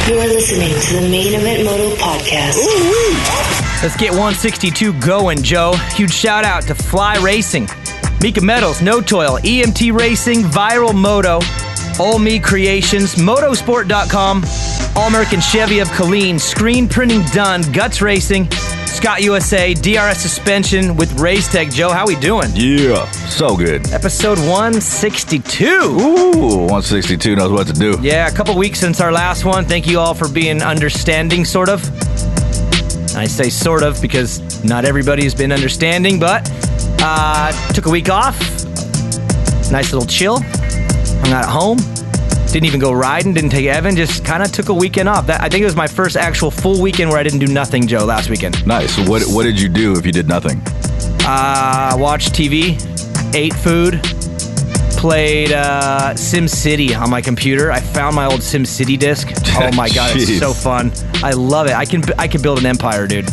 You are listening to the Main Event Moto podcast. Let's get 162 going, Joe. Huge shout out to Fly Racing, Mika Metals, No Toil, EMT Racing, Viral Moto, All Me Creations, Motosport.com, All American Chevy of Colleen, Screen Printing Done, Guts Racing, Scott USA, DRS Suspension with Race Tech. Joe, how we doing? Yeah, so good. Episode 162. Ooh, 162 knows what to do. Yeah, a couple weeks since our last one. Thank you all for being understanding, sort of. I say sort of because not everybody's been understanding, but took a week off. Nice little chill. Hung out at home. Didn't even go riding, didn't take Evan, just kind of took a weekend off. I think it was my first actual full weekend where I didn't do nothing, Joe, last weekend. Nice. So what did you do if you did nothing? Watched TV, ate food, played SimCity on my computer. I found my old SimCity disc. Oh my God, it's so fun. I love it. I can build an empire, dude.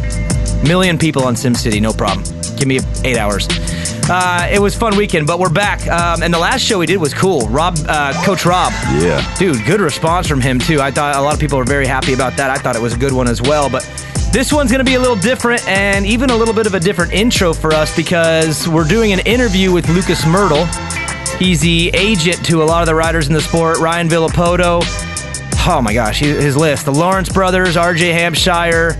Million people on SimCity, no problem. Give me 8 hours. It was a fun weekend, but we're back. And the last show we did was cool. Coach Rob. Yeah. Dude, good response from him, too. I thought a lot of people were very happy about that. I thought it was a good one as well. But this one's going to be a little different and even a little bit of a different intro for us because we're doing an interview with Lucas Mirtl. He's the agent to a lot of the riders in the sport. Ryan Villapoto. Oh, my gosh, his list. The Lawrence brothers, RJ Hampshire.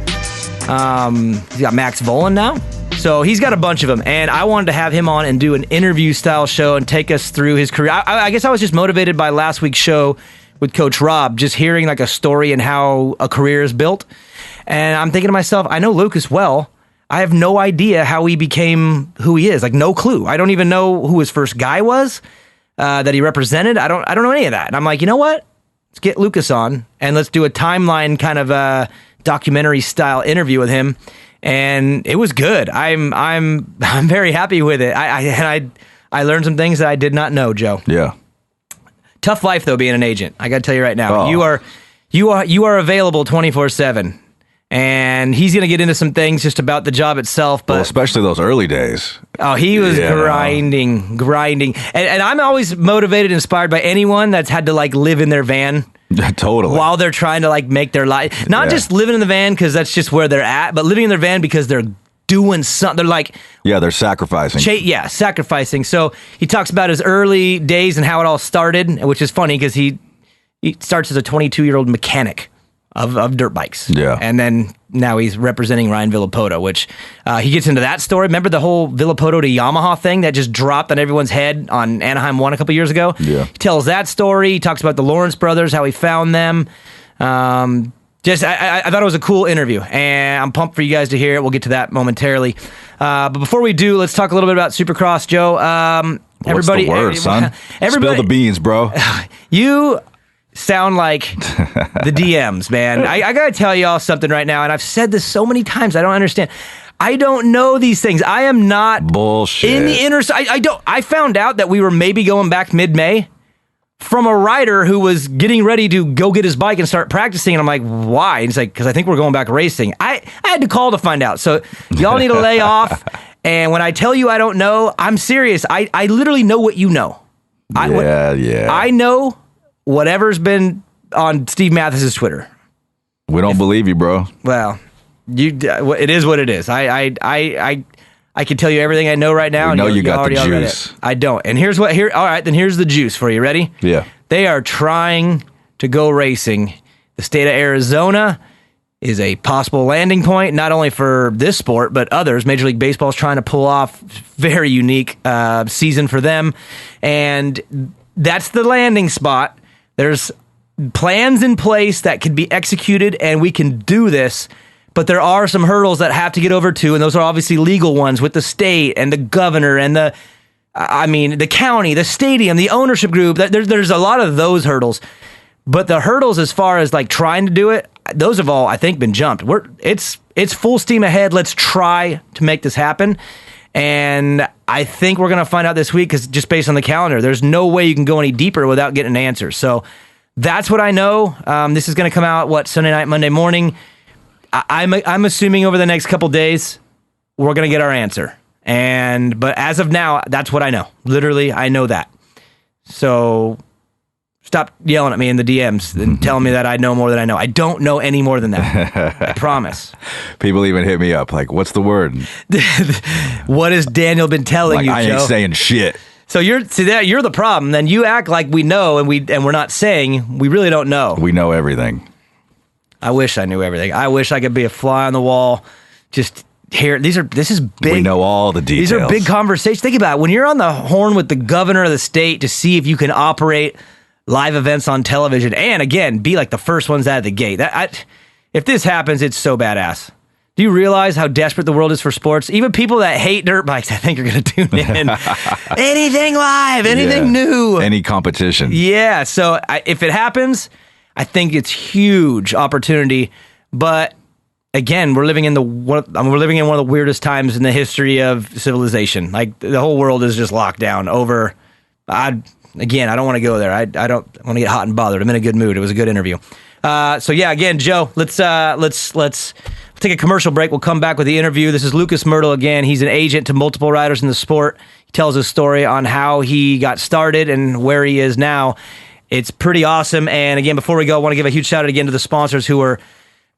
He's got Max Volan now. So he's got a bunch of them, and I wanted to have him on and do an interview-style show and take us through his career. I guess I was just motivated by last week's show with Coach Rob, just hearing like a story and how a career is built. And I'm thinking to myself, I know Lucas well. I have no idea how he became who he is. Like, no clue. I don't even know who his first guy was that he represented. I don't know any of that. And I'm like, you know what? Let's get Lucas on, and let's do a timeline kind of documentary-style interview with him. And it was good. I'm very happy with it. I learned some things that I did not know, Joe. Yeah. Tough life though, being an agent. I got to tell you right now. Oh. You are available 24/7. And he's going to get into some things just about the job itself, but especially those early days. Oh, he was grinding. And I'm always motivated, inspired by anyone that's had to like live in their van. Totally. While they're trying to like make their life, not just living in the van because that's just where they're at, but living in their van because they're doing something. They're like, they're sacrificing. Sacrificing. So he talks about his early days and how it all started, which is funny because he starts as a 22-year-old mechanic of dirt bikes. Yeah. And then now he's representing Ryan Villapoto, which he gets into that story. Remember the whole Villapoto to Yamaha thing that just dropped on everyone's head on Anaheim 1 a couple years ago? Yeah. He tells that story. He talks about the Lawrence brothers, how he found them. I thought it was a cool interview, and I'm pumped for you guys to hear it. We'll get to that momentarily. But before we do, let's talk a little bit about Supercross, Joe. What's the word, son? Spill the beans, bro. You sound like the DMs, man. I gotta tell y'all something right now, and I've said this so many times, I don't understand. I don't know these things. I am not bullshit in the inner side. I found out that we were maybe going back mid-May from a rider who was getting ready to go get his bike and start practicing, and I'm like, why? And he's like, because I think we're going back racing. I had to call to find out. So y'all need to lay off. And when I tell you I don't know, I'm serious. I literally know what you know. I know whatever's been on Steve Mathis's Twitter. We don't believe you, bro. Well, it is what it is. I can tell you everything I know right now. We know you got the juice. I don't. And all right, then here's the juice for you. Ready? Yeah. They are trying to go racing. The state of Arizona is a possible landing point, not only for this sport, but others. Major League Baseball is trying to pull off very unique season for them. And that's the landing spot. There's plans in place that could be executed, and we can do this, but there are some hurdles that have to get over to, and those are obviously legal ones with the state and the governor and the county, the stadium, the ownership group. There's a lot of those hurdles, but the hurdles as far as like trying to do it, those have all, I think, been jumped. It's full steam ahead. Let's try to make this happen. And I think we're going to find out this week because just based on the calendar, there's no way you can go any deeper without getting an answer. So that's what I know. This is going to come out, Sunday night, Monday morning. I'm assuming over the next couple days, we're going to get our answer. But as of now, that's what I know. Literally, I know that. So Stop yelling at me in the DMs and telling me that I know more than I know. I don't know any more than that. I promise. People even hit me up like, what's the word? What has Daniel been telling you, I Joe? ain't saying shit. So you're the problem. Then you act like we know and we're not saying. We really don't know. We know everything. I wish I knew everything. I wish I could be a fly on the wall. Just here. This is big. We know all the details. These are big conversations. Think about it. When you're on the horn with the governor of the state to see if you can operate live events on television, and again, be like the first ones out of the gate. If this happens, it's so badass. Do you realize how desperate the world is for sports? Even people that hate dirt bikes, I think, are going to tune in. Anything live, anything new. Any competition. Yeah, so if it happens, I think it's huge opportunity. But again, we're living in one of the weirdest times in the history of civilization. Like, the whole world is just locked down over... Again, I don't want to go there. I don't want to get hot and bothered. I'm in a good mood. It was a good interview. So yeah, again, Joe, let's take a commercial break. We'll come back with the interview. This is Lucas Mirtl again. He's an agent to multiple riders in the sport. He tells his story on how he got started and where he is now. It's pretty awesome. And again, before we go, I want to give a huge shout out again to the sponsors who are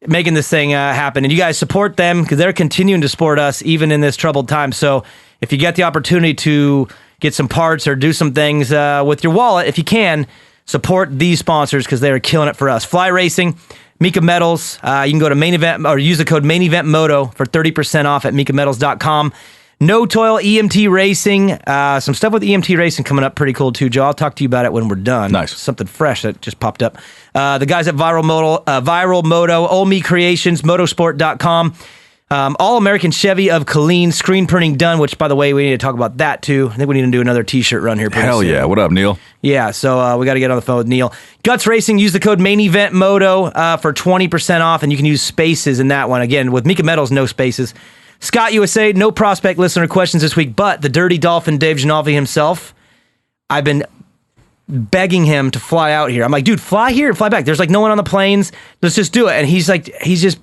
making this thing happen. And you guys support them because they're continuing to support us even in this troubled time. So if you get the opportunity to get some parts or do some things with your wallet, if you can, support these sponsors because they are killing it for us. Fly Racing, Mika Metals. You can go to Main Event or use the code MainEventMoto for 30% off at MikaMetals.com. No Toil EMT Racing. Some stuff with EMT Racing coming up pretty cool too, Joe. I'll talk to you about it when we're done. Nice. Something fresh that just popped up. The guys at Viral Moto, Ole Me Creations, Motosport.com. All American Chevy of Killeen, screen printing done, which, by the way, we need to talk about that, too. I think we need to do another T-shirt run here pretty soon. Yeah. What up, Neil? Yeah, so we got to get on the phone with Neil. Guts Racing, use the code MainEventMoto for 20% off, and you can use spaces in that one. Again, with Mika Metals, no spaces. Scott USA, no prospect listener questions this week, but the Dirty Dolphin, Dave Gianalvi himself, I've been begging him to fly out here. I'm like, dude, fly here and fly back. There's like no one on the planes. Let's just do it. And he's just...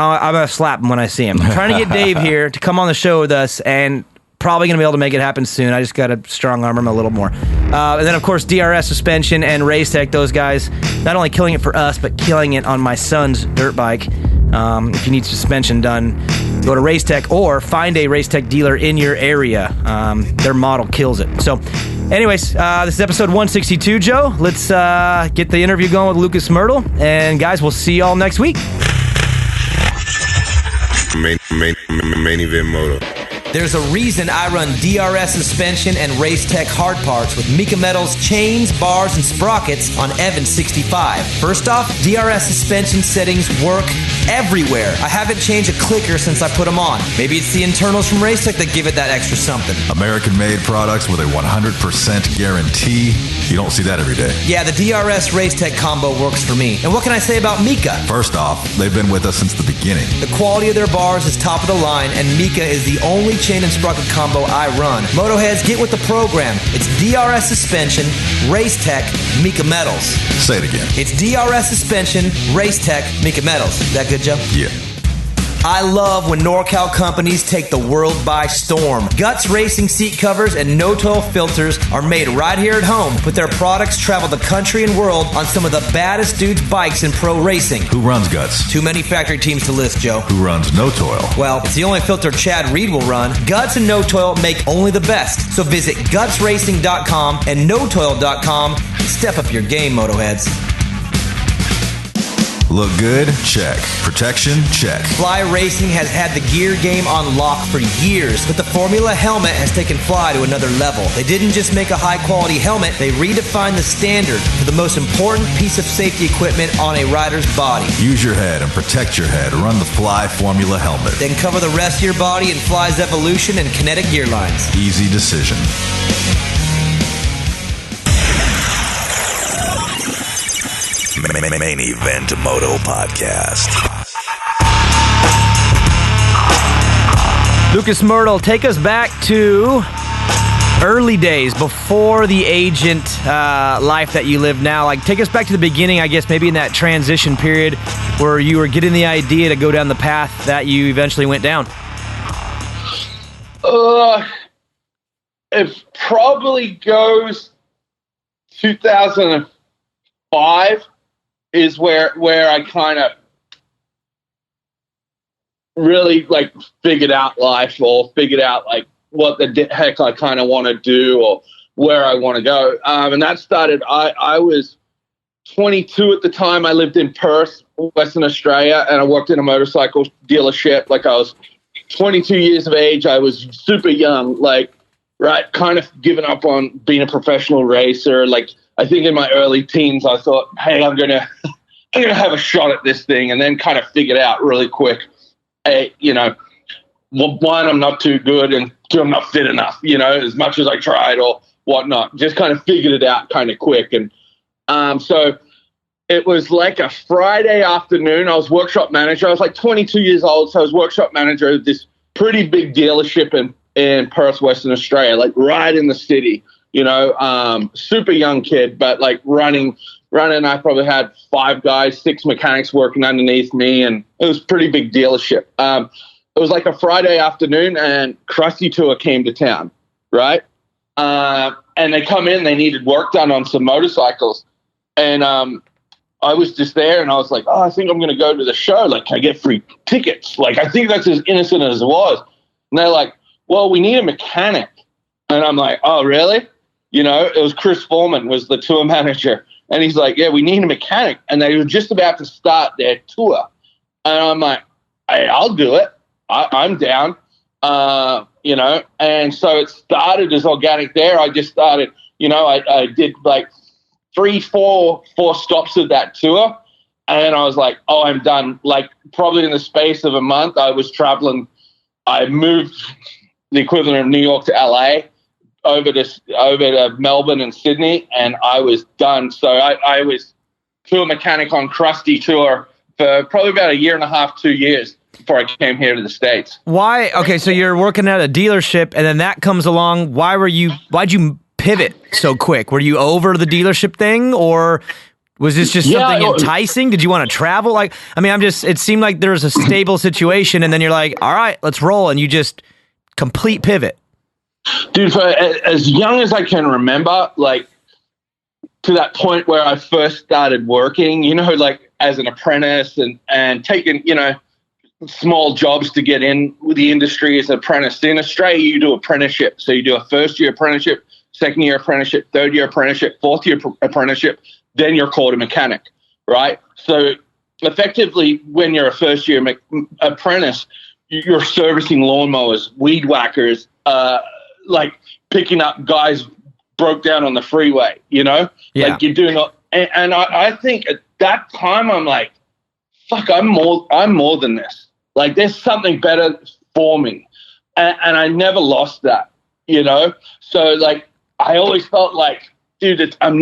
I'm going to slap him when I see him. I'm trying to get Dave here to come on the show with us, and probably going to be able to make it happen soon. I just got to strong arm him a little more. And then, of course, DRS Suspension and Race Tech, those guys, not only killing it for us, but killing it on my son's dirt bike. If you need suspension done, go to Race Tech or find a Race Tech dealer in your area. Their model kills it. So, anyways, this is episode 162, Joe. Let's get the interview going with Lucas Mirtl. And, guys, we'll see y'all next week. Main Event Moto. There's a reason I run DRS Suspension and Race Tech hard parts with Mika Metals chains, bars, and sprockets on Evans 65. First off, DRS suspension settings work everywhere. I haven't changed a clicker since I put them on. Maybe it's the internals from Race Tech that give it that extra something. American-made products with a 100% guarantee. You don't see that every day. Yeah, the DRS Race Tech combo works for me. And what can I say about Mika? First off, they've been with us since the beginning. The quality of their bars is top of the line, and Mika is the only chain and sprocket combo I run. Motoheads, get with the program. It's DRS Suspension, Race Tech, Mika Metals. Say it again. It's DRS Suspension, Race Tech, Mika Metals. Is that good, Joe? Yeah. I love when NorCal companies take the world by storm. Guts Racing seat covers and No Toil filters are made right here at home, but their products travel the country and world on some of the baddest dudes' bikes in pro racing. Who runs Guts? Too many factory teams to list, Joe. Who runs No Toil? Well, it's the only filter Chad Reed will run. Guts and No Toil make only the best. So visit gutsracing.com and notoil.com and step up your game, Motoheads. Look good? Check. Protection? Check. Fly Racing has had the gear game on lock for years, but the Formula helmet has taken Fly to another level. They didn't just make a high-quality helmet, they redefined the standard for the most important piece of safety equipment on a rider's body. Use your head and protect your head. Run the Fly Formula helmet. Then cover the rest of your body in Fly's Evolution and Kinetic gear lines. Easy decision. Main Event Moto Podcast. Lucas Mirtl, take us back to early days before the agent life that you live now. Like, take us back to the beginning, I guess, maybe in that transition period where you were getting the idea to go down the path that you eventually went down. It probably goes 2005 is where I kind of really like figured out life, or figured out like what the heck I kind of want to do, or where I want to go. And that started, I was 22 at the time. I lived in Perth, Western Australia, and I worked in a motorcycle dealership. Like, I was 22 years of age. I was super young, like, right, kind of giving up on being a professional racer. Like, I think in my early teens, I thought, hey, I'm gonna have a shot at this thing, and then kind of figured out really quick, hey, you know, one, I'm not too good, and two, I'm not fit enough, you know, as much as I tried or whatnot. Just kind of figured it out kind of quick. And so it was like a Friday afternoon. I was workshop manager. I was like 22 years old, so I was workshop manager of this pretty big dealership in Perth, Western Australia, like right in the city, you know, super young kid, but like running. I probably had 5 guys, 6 mechanics working underneath me, and it was a pretty big dealership. It was like a Friday afternoon, and Krusty Tour came to town, right? And they come in, they needed work done on some motorcycles. And I was just there, and I was like, oh, I think I'm going to go to the show. Like, can I get free tickets? Like, I think that's as innocent as it was. And they're like, well, we need a mechanic. And I'm like, oh, really? You know, it was Chris Foreman was the tour manager. And he's like, yeah, we need a mechanic. And they were just about to start their tour. And I'm like, hey, I'll do it. I'm down. You know, and so it started as organic there. I just started, you know, I did like 4 stops of that tour. And I was like, oh, I'm done. Like, probably in the space of a month, I was traveling. I moved the equivalent of New York to LA, over to Melbourne and Sydney, and I was done. So I was tour mechanic on Krusty Tour for probably about 1.5 to 2 years before I came here to the States. Why? Okay, so you're working at a dealership, and then that comes along. Why'd you pivot so quick? Were you over the dealership thing, or was this just something enticing? Did you want to travel? Like, I mean, it seemed like there was a stable situation, and then you're like, all right, let's roll, and you just complete pivot. Dude, for as young as I can remember, like, to that point where I first started working, you know, like as an apprentice and taking, you know, small jobs to get in with the industry as an apprentice. In Australia, you do apprenticeship. So you do a first-year apprenticeship, second-year apprenticeship, third-year apprenticeship, fourth-year apprenticeship, then you're called a mechanic, right? So effectively, when you're a first-year apprentice, you're servicing lawnmowers, weed whackers, like picking up guys broke down on the freeway, you know? Yeah. Like, you're doing and I think at that time, I'm like, fuck, I'm more than this. Like, there's something better for me. And I never lost that, you know? So, like, I always felt like, dude, I'm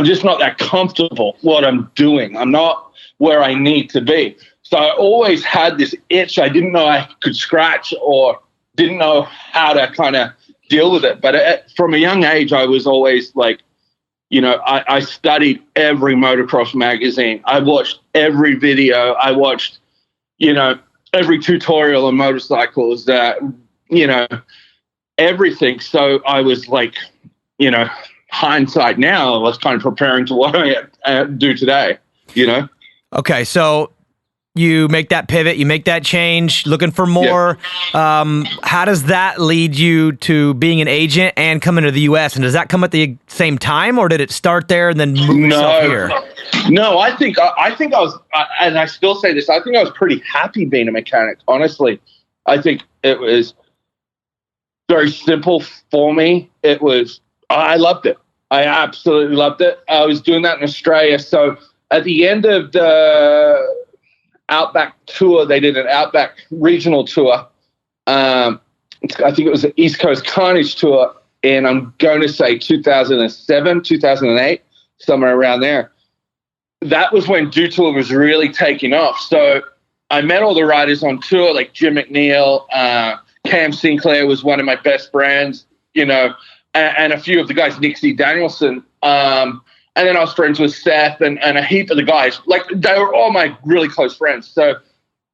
just not that comfortable what I'm doing. I'm not where I need to be. So I always had this itch I didn't know I could scratch, or didn't know how to kind of deal with it. But from a young age, I was always like, you know, I studied every motocross magazine. I watched every video. I watched, you know, every tutorial on motorcycles, you know, everything. So I was like, you know, hindsight now, I was kind of preparing to what I do today, you know? Okay, so you make that pivot, you make that change, looking for more. Yeah. How does that lead you to being an agent and coming to the U.S.? And does that come at the same time, or did it start there and then move yourself here? No, I think I was, and I still say this, I think I was pretty happy being a mechanic, honestly. I think it was very simple for me. I loved it. I absolutely loved it. I was doing that in Australia. So at the end of the Outback tour, they did an Outback regional tour. I think it was the East Coast Carnage tour, and I'm going to say 2007, 2008, somewhere around there. That was when Dew Tour was really taking off. So I met all the riders on tour, like Jim McNeil, Cam Sinclair was one of my best friends, you know, and a few of the guys, Nixie Danielson. And then I was friends with Seth and a heap of the guys. Like, they were all my really close friends. So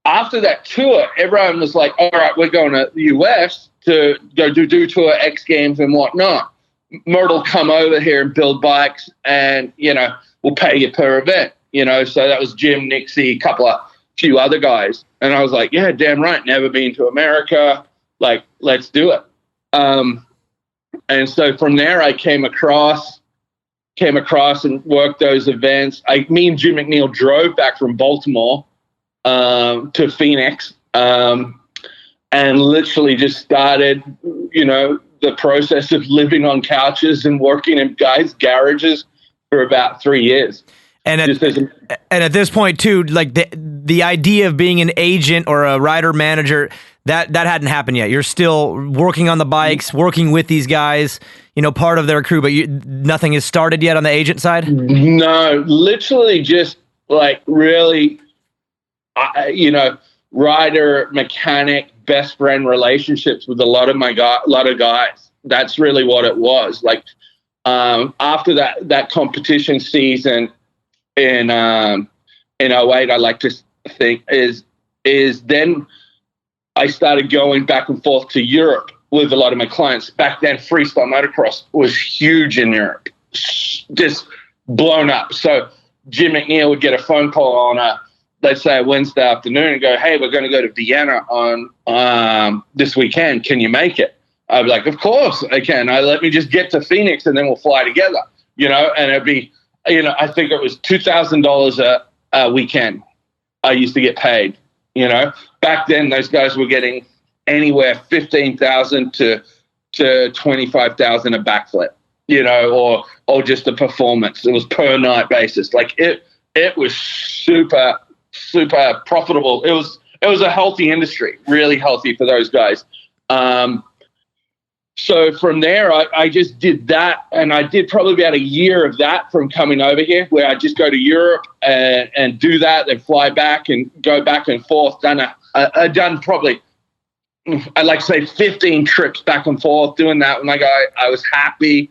after that tour, everyone was like, all right, we're going to the US to go do Tour, X Games and whatnot. Mirtl come over here and build bikes, and we'll pay you per event. So that was Jim, Nixie, few other guys, and I was like, yeah, damn right. Never been to America. Like, let's do it. And so from there, I came across and worked those events. Me and Jim McNeil drove back from Baltimore to Phoenix, and literally just started, the process of living on couches and working in guys' garages for about 3 years. And at this point too, like the idea of being an agent or a rider manager, that hadn't happened yet. You're still working on the bikes, working with these guys, part of their crew, but nothing has started yet on the agent side? No, literally just like really, rider, mechanic, best friend relationships with a lot of guys. That's really what it was. Like, after that competition season in 08, I like to think is then I started going back and forth to Europe with a lot of my clients. Back then, freestyle motocross was huge in Europe, just blown up. So Jim McNeil would get a phone call on let's say a Wednesday afternoon and go, hey, we're going to go to Vienna on this weekend. Can you make it? I'd be like, of course I can. Let me just get to Phoenix and then we'll fly together, and it'd be, I think it was $2,000 a weekend I used to get paid. Back then those guys were getting anywhere $15,000 to $25,000 a backflip, or just a performance. It was per night basis. Like it was super profitable. It was a healthy industry, really healthy for those guys. So from there, I just did that, and I did probably about a year of that from coming over here, where I just go to Europe and do that, then fly back and go back and forth. I'd done probably, I'd like to say 15 trips back and forth doing that. When I was happy.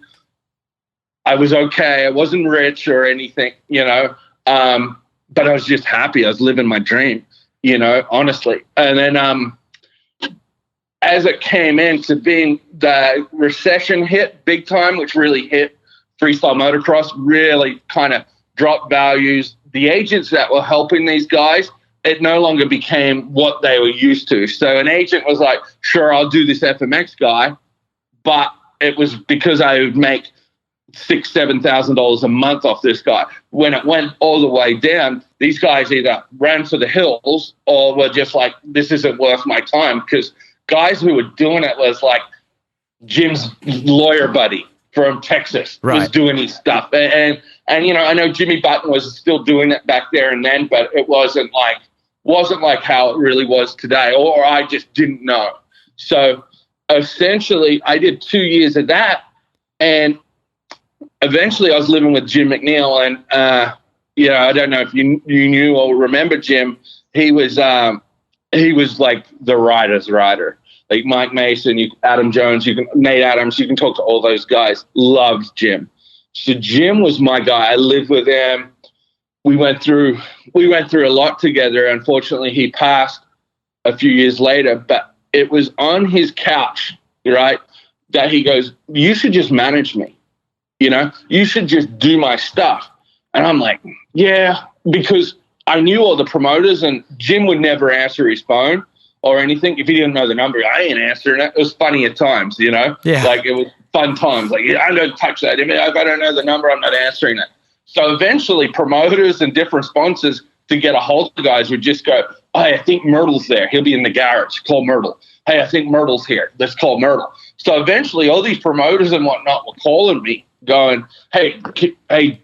I was okay. I wasn't rich or anything, but I was just happy. I was living my dream, honestly. And then as it came into being the recession hit big time, which really hit freestyle motocross, really kind of dropped values. The agents that were helping these guys, it no longer became what they were used to. So an agent was like, sure, I'll do this FMX guy, but it was because I would make $6,000-$7,000 a month off this guy. When it went all the way down, these guys either ran for the hills or were just like, this isn't worth my time, because guys who were doing it was like Jim's lawyer buddy from Texas was doing his stuff. And I know Jimmy Button was still doing it back there and then, but it wasn't like how it really was today, or I just didn't know. So essentially I did 2 years of that, and eventually I was living with Jim McNeil, and I don't know if you knew or remember Jim. He was like the rider's rider. Like Mike Mason, Adam Jones, Nate Adams, you can talk to all those guys. Loved Jim. So Jim was my guy. I lived with him. We went through a lot together. Unfortunately, he passed a few years later, but it was on his couch, right, that he goes, you should just manage me. You should just do my stuff. And I'm like, yeah, because I knew all the promoters, and Jim would never answer his phone or anything. If he didn't know the number, I ain't answering it. It was funny at times, Yeah. Like it was fun times. Like, I don't touch that. If I don't know the number, I'm not answering it. So eventually promoters and different sponsors to get a hold of guys would just go, hey, I think Mirtl's there. He'll be in the garage. Call Mirtl. Hey, I think Mirtl's here. Let's call Mirtl. So eventually all these promoters and whatnot were calling me, going, hey,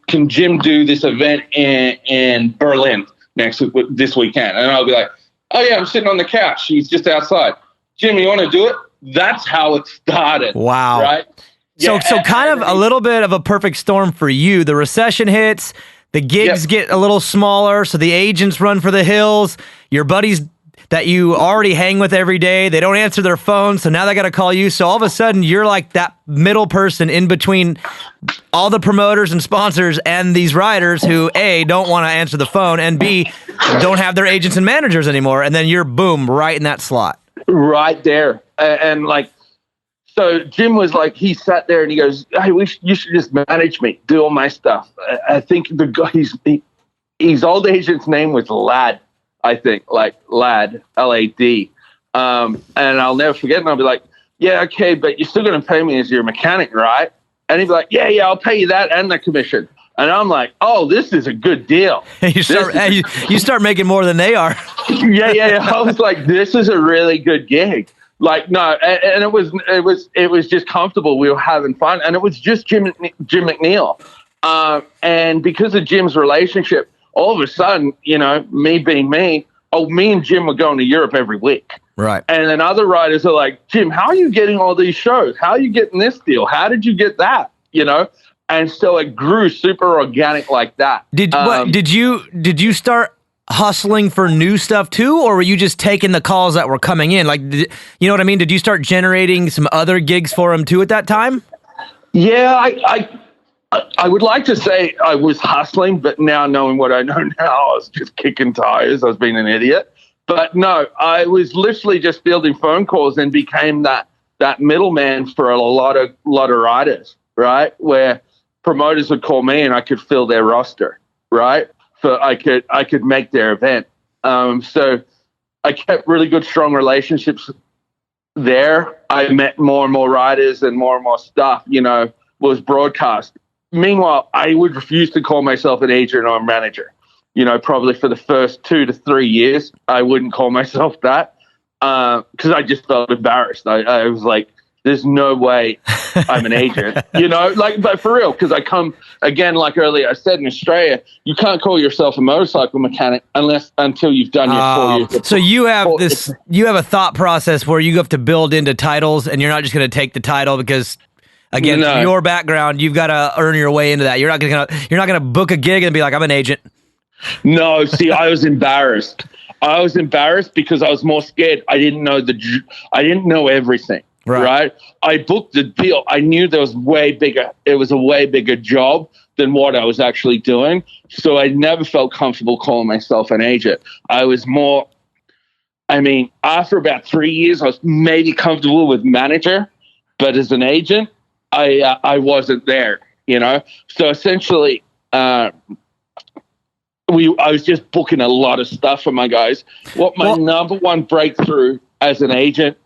can Jim do this event in Berlin this weekend? And I'll be like, oh yeah, I'm sitting on the couch. He's just outside. Jim, you want to do it? That's how it started. Wow. Right? So kind of a little bit of a perfect storm for you. The recession hits, the gigs get a little smaller, so the agents run for the hills. Your buddies that you already hang with every day, they don't answer their phone, so now they got to call you. So all of a sudden, you're like that middle person in between all the promoters and sponsors and these riders who, A, don't want to answer the phone, and B, don't have their agents and managers anymore. And then you're, boom, right in that slot. Right there. And like, So Jim was like, he sat there and he goes, "Hey, you should just manage me, do all my stuff." I think the guy, his old agent's name was Lad, I think, like Lad, L-A-D. And I'll never forget. And I'll be like, "Yeah, okay, but you're still going to pay me as your mechanic, right?" And he'd be like, yeah, I'll pay you that and the commission. And I'm like, "Oh, this is a good deal." you start making more than they are. Yeah. I was like, "This is a really good gig." Like, no, and it was just comfortable. We were having fun, and it was just Jim McNeil. And because of Jim's relationship, all of a sudden, me being me, me and Jim were going to Europe every week. Right. And then other writers are like, "Jim, how are you getting all these shows? How are you getting this deal? How did you get that?" And so it grew super organic like that. Did you start hustling for new stuff too, or were you just taking the calls that were coming in? Like, you know what I mean? Did you start generating some other gigs for him too at that time? Yeah, I would like to say I was hustling, but now knowing what I know now, I was just kicking tires. I was being an idiot. But no, I was literally just fielding phone calls and became that middleman for a lot of riders, right? Where promoters would call me and I could fill their roster, right? So I could make their event. So I kept really good, strong relationships there. I met more and more riders and more stuff, was broadcast. Meanwhile, I would refuse to call myself an agent or a manager. Probably for the first 2 to 3 years, I wouldn't call myself that because I just felt embarrassed. I was like, "There's no way I'm an agent," but for real, because I come, again, like earlier I said, in Australia, you can't call yourself a motorcycle mechanic until you've done your 4 years. So you have a thought process where you have to build into titles, and you're not just going to take the title because, again, from your background, you've got to earn your way into that. You're not going to book a gig and be like, "I'm an agent." No, see, I was embarrassed. I was embarrassed because I was more scared. I didn't know everything. Right. I booked the deal. I knew it was a way bigger job than what I was actually doing. So I never felt comfortable calling myself an agent. I was more, after about 3 years, I was maybe comfortable with manager, but as an agent, I wasn't there, So essentially, I was just booking a lot of stuff for my guys. My number one breakthrough as an agent,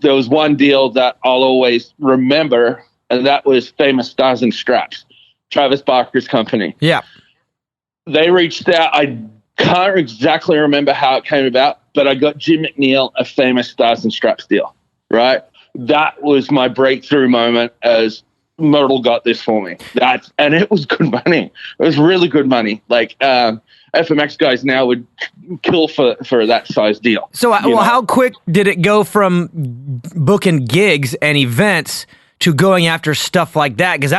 there was one deal that I'll always remember, and that was Famous Stars and Straps, Travis Barker's company. Yeah. They reached out. I can't exactly remember how it came about, but I got Jim McNeil a Famous Stars and Straps deal, right? That was my breakthrough moment as Mirtl got this for me. And it was good money. It was really good money. Like, FMX guys now would kill for that size deal. So, how quick did it go from booking gigs and events to going after stuff like that? Because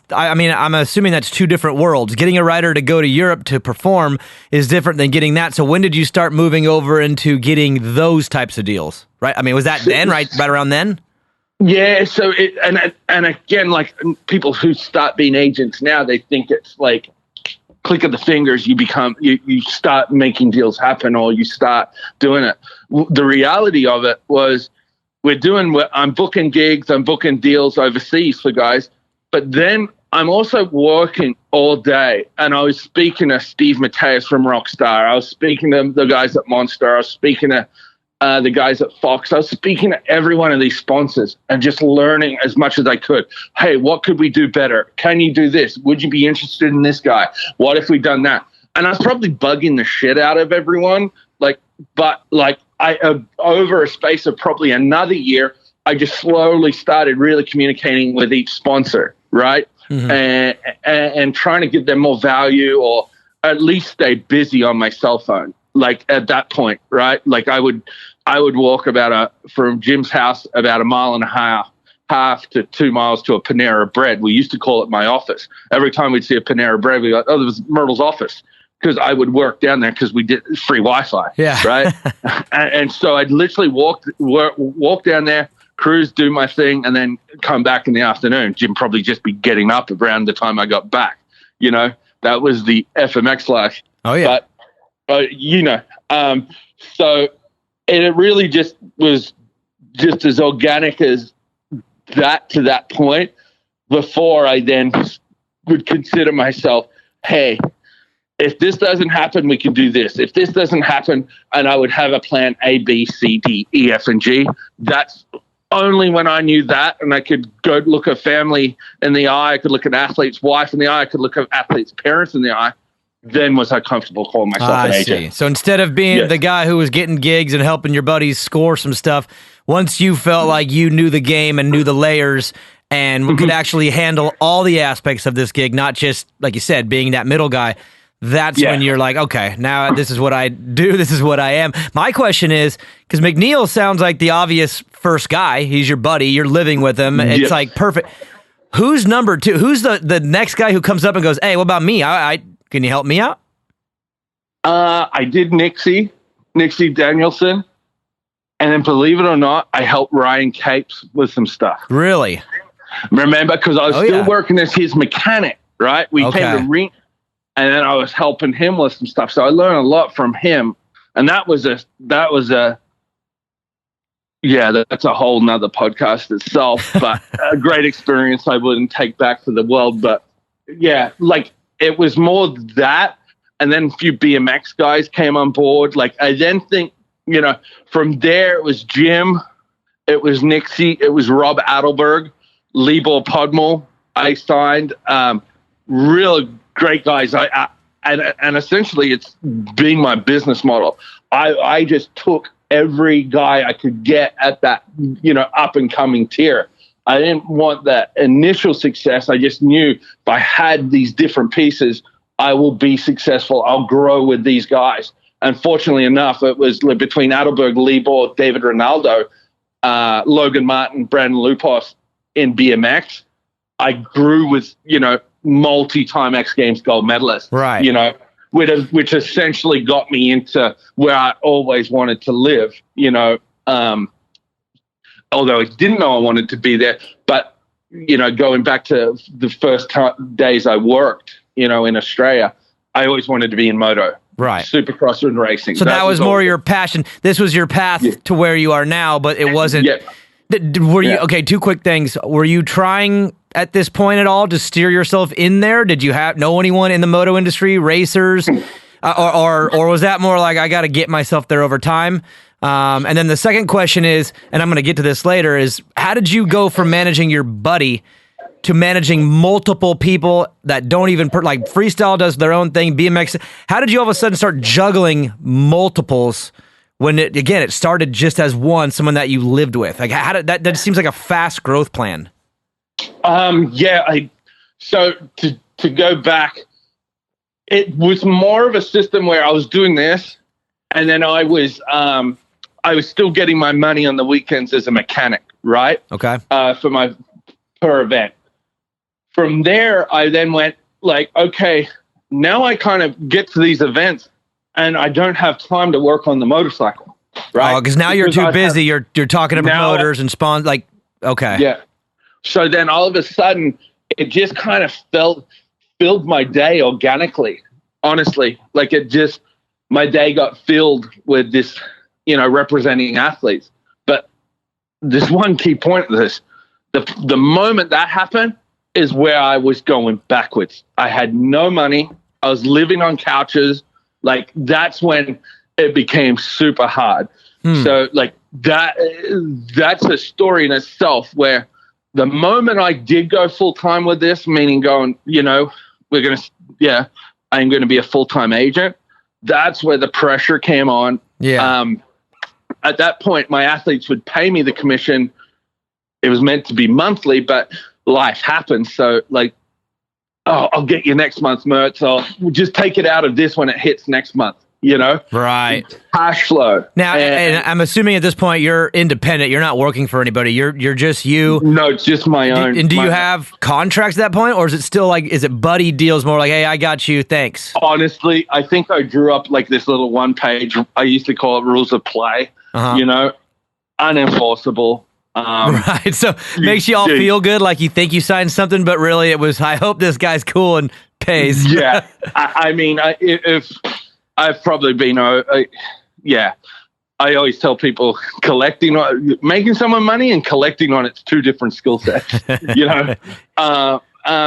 I'm assuming that's two different worlds. Getting a rider to go to Europe to perform is different than getting that. So when did you start moving over into getting those types of deals? Right? Was that then, right around then? Yeah. So and again, like people who start being agents now, they think it's like click of the fingers, you start making deals happen, or you start doing it. The reality of it was I'm booking gigs, I'm booking deals overseas for guys, but then I'm also working all day, and I was speaking to Steve Mateus from Rockstar. I was speaking to the guys at Monster. I was speaking to the guys at Fox. I was speaking to every one of these sponsors and just learning as much as I could. Hey, what could we do better? Can you do this? Would you be interested in this guy? What if we done that? And I was probably bugging the shit out of everyone. But over a space of probably another year, I just slowly started really communicating with each sponsor, right? Mm-hmm. And trying to give them more value, or at least stay busy on my cell phone. Like at that point, right? Like I would walk from Jim's house about 1.5 miles to 2 miles to a Panera Bread. We used to call it my office. Every time we'd see a Panera Bread, we'd go, "Oh, there was Mirtl's office," because I would work down there because we did free Wi-Fi. Yeah. Right. and so I'd literally walk down there, cruise, do my thing, and then come back in the afternoon. Jim probably just be getting up around the time I got back. That was the FMX life. Oh yeah. So it really just was just as organic as that to that point before I then would consider myself, hey, if this doesn't happen, we can do this. If this doesn't happen, and I would have a plan A, B, C, D, E, F, and G. That's only when I knew that, and I could go look a family in the eye, I could look an athlete's wife in the eye, I could look at athlete's parents in the eye, then was I comfortable calling myself an agent. See. So instead of being the guy who was getting gigs and helping your buddies score some stuff, once you felt like you knew the game and knew the layers and could actually handle all the aspects of this gig, not just, like you said, being that middle guy, that's when you're like, okay, now this is what I do, this is what I am. My question is, because McNeil sounds like the obvious first guy. He's your buddy, you're living with him. It's like perfect. Who's number two? Who's the next guy who comes up and goes, hey, what about me? Can you help me out? I did Nixie Danielson. And then, believe it or not, I helped Ryan Capes with some stuff. Really? Remember, because I was still working as his mechanic, right? We came to ring, and then I was helping him with some stuff. So I learned a lot from him. And that's a whole nother podcast itself, but a great experience I wouldn't take back for the world. But yeah, like it was more that. And then a few BMX guys came on board. Like I then think, from there it was Jim, it was Nixie, it was Rob Adelberg, Libor Podmol. I signed really great guys. And essentially it's being my business model. I just took every guy I could get at that, up and coming tier. I didn't want that initial success. I just knew if I had these different pieces, I will be successful. I'll grow with these guys. Unfortunately enough, it was between Adelberg, Libor, David Ronaldo, Logan Martin, Brandon Lupos in BMX. I grew with, multi-time X Games gold medalist. Right. Which essentially got me into where I always wanted to live, although I didn't know I wanted to be there. But, going back to the first days I worked, in Australia, I always wanted to be in moto. Right. Supercross and racing. So that was more your passion. This was your path to where you are now, but it wasn't. Yeah. Were you, okay, two quick things. Were you trying at this point at all to steer yourself in there? Did you know anyone in the moto industry, racers? Or was that more like, I got to get myself there over time? And then the second question is, and I'm going to get to this later, is how did you go from managing your buddy to managing multiple people that don't even, like freestyle does their own thing, BMX. How did you all of a sudden start juggling multiples when it started just as one, someone that you lived with? Like how did that seems like a fast growth plan. So to go back, it was more of a system where I was doing this and then I was still getting my money on the weekends as a mechanic, right? Okay. For my per event. From there, I then went like, okay, now I kind of get to these events and I don't have time to work on the motorcycle, right? Oh, because now you're too busy. You're talking to promoters and spawn, like, okay. Yeah. So then all of a sudden, it just kind of filled my day organically, honestly. Like my day got filled with this, representing athletes. But there's one key point to this. The moment that happened, is where I was going backwards. I had no money. I was living on couches. Like that's when it became super hard. So like that's a story in itself where the moment I did go full time with this, meaning going, I'm going to be a full-time agent. That's where the pressure came on. Yeah. At that point, my athletes would pay me the commission. It was meant to be monthly, but life happens. So like, I'll get you next month's Mirtl. We'll just take it out of this when it hits next month, Right. Cash flow. Now, and I'm assuming at this point you're independent. You're not working for anybody. You're just you. No, it's just my own. And do you have contracts at that point? Or is it still like, is it buddy deals more like, hey, I got you, thanks? Honestly, I think I drew up like this little one page. I used to call it rules of play, unenforceable. Right, so makes you all feel good, like you think you signed something, but really it was, I hope this guy's cool and pays. Yeah, I mean, if I've probably been, I always tell people making someone money and collecting on it's two different skill sets, you know?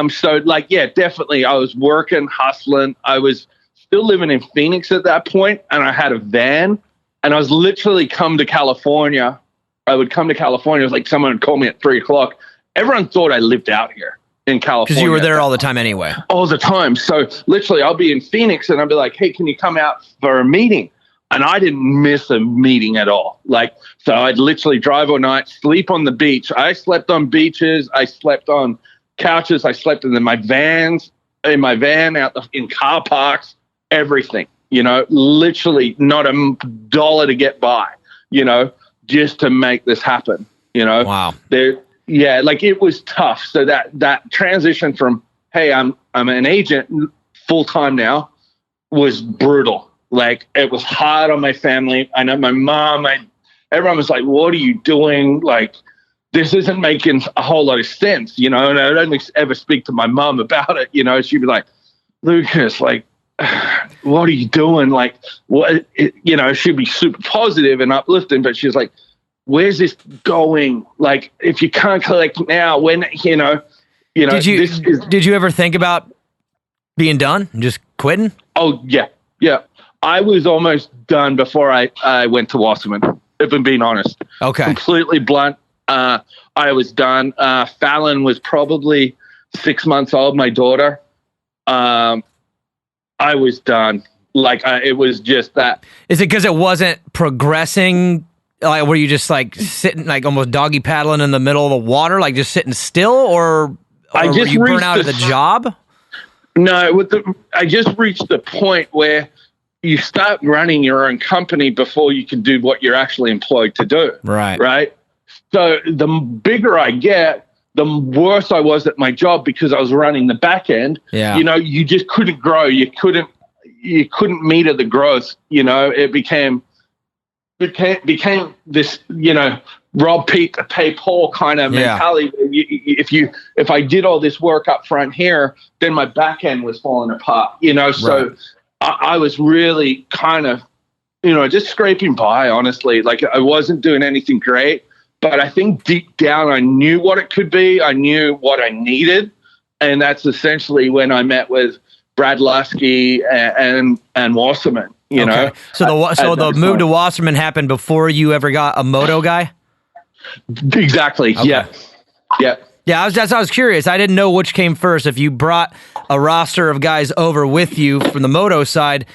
So like, yeah, definitely. I was working, hustling. I was still living in Phoenix at that point, and I had a van, and I was literally come to California. I would come to California. It was like someone would call me at 3:00. Everyone thought I lived out here in California. Because you were there all the time anyway. All the time. So literally I'll be in Phoenix and I'll be like, hey, can you come out for a meeting? And I didn't miss a meeting at all. Like, so I'd literally drive all night, sleep on the beach. I slept on beaches. I slept on couches. I slept in my van, in car parks, everything, you know, literally not a dollar to get by, you know, just to make this happen, you know. Wow. Yeah, like it was tough. So that transition from, hey, I'm an agent full time now was brutal. Like it was hard on my family. I know my mom, everyone was like, what are you doing? Like, this isn't making a whole lot of sense, you know? And I'd only ever speak to my mom about it. You know, she'd be like, Lucas, like, what are you doing? Like, what, you know, she'd be super positive and uplifting, but she's like, where's this going? Like, if you can't collect now, when, you know, did you ever think about being done, just quitting? Oh yeah. Yeah. I was almost done before I went to Wasserman, if I'm being honest. Okay. Completely blunt. I was done. Fallon was probably 6 months old, my daughter. I was done. Like, it was just that. Is it because it wasn't progressing? Like, were you just like sitting, like almost doggy paddling in the middle of the water, like just sitting still, or were you burnt out of the job? No, I just reached the point where you start running your own company before you can do what you're actually employed to do. Right. Right. So the bigger I get, the worse I was at my job because I was running the back end. Yeah. You know, you just couldn't grow. You couldn't meter the growth. You know, it became this, you know, rob Pete to pay Paul kind of mentality. If I did all this work up front here, then my back end was falling apart, you know? So right. I was really kind of, you know, just scraping by, honestly. Like, I wasn't doing anything great, but I think deep down I knew what it could be. I knew what I needed. And that's essentially when I met with Brad Lusky and Wasserman, you know? So the move to Wasserman happened before you ever got a Moto guy? Exactly. Okay. Yeah. Yeah. Yeah, I was curious. I didn't know which came first, if you brought a roster of guys over with you from the Moto side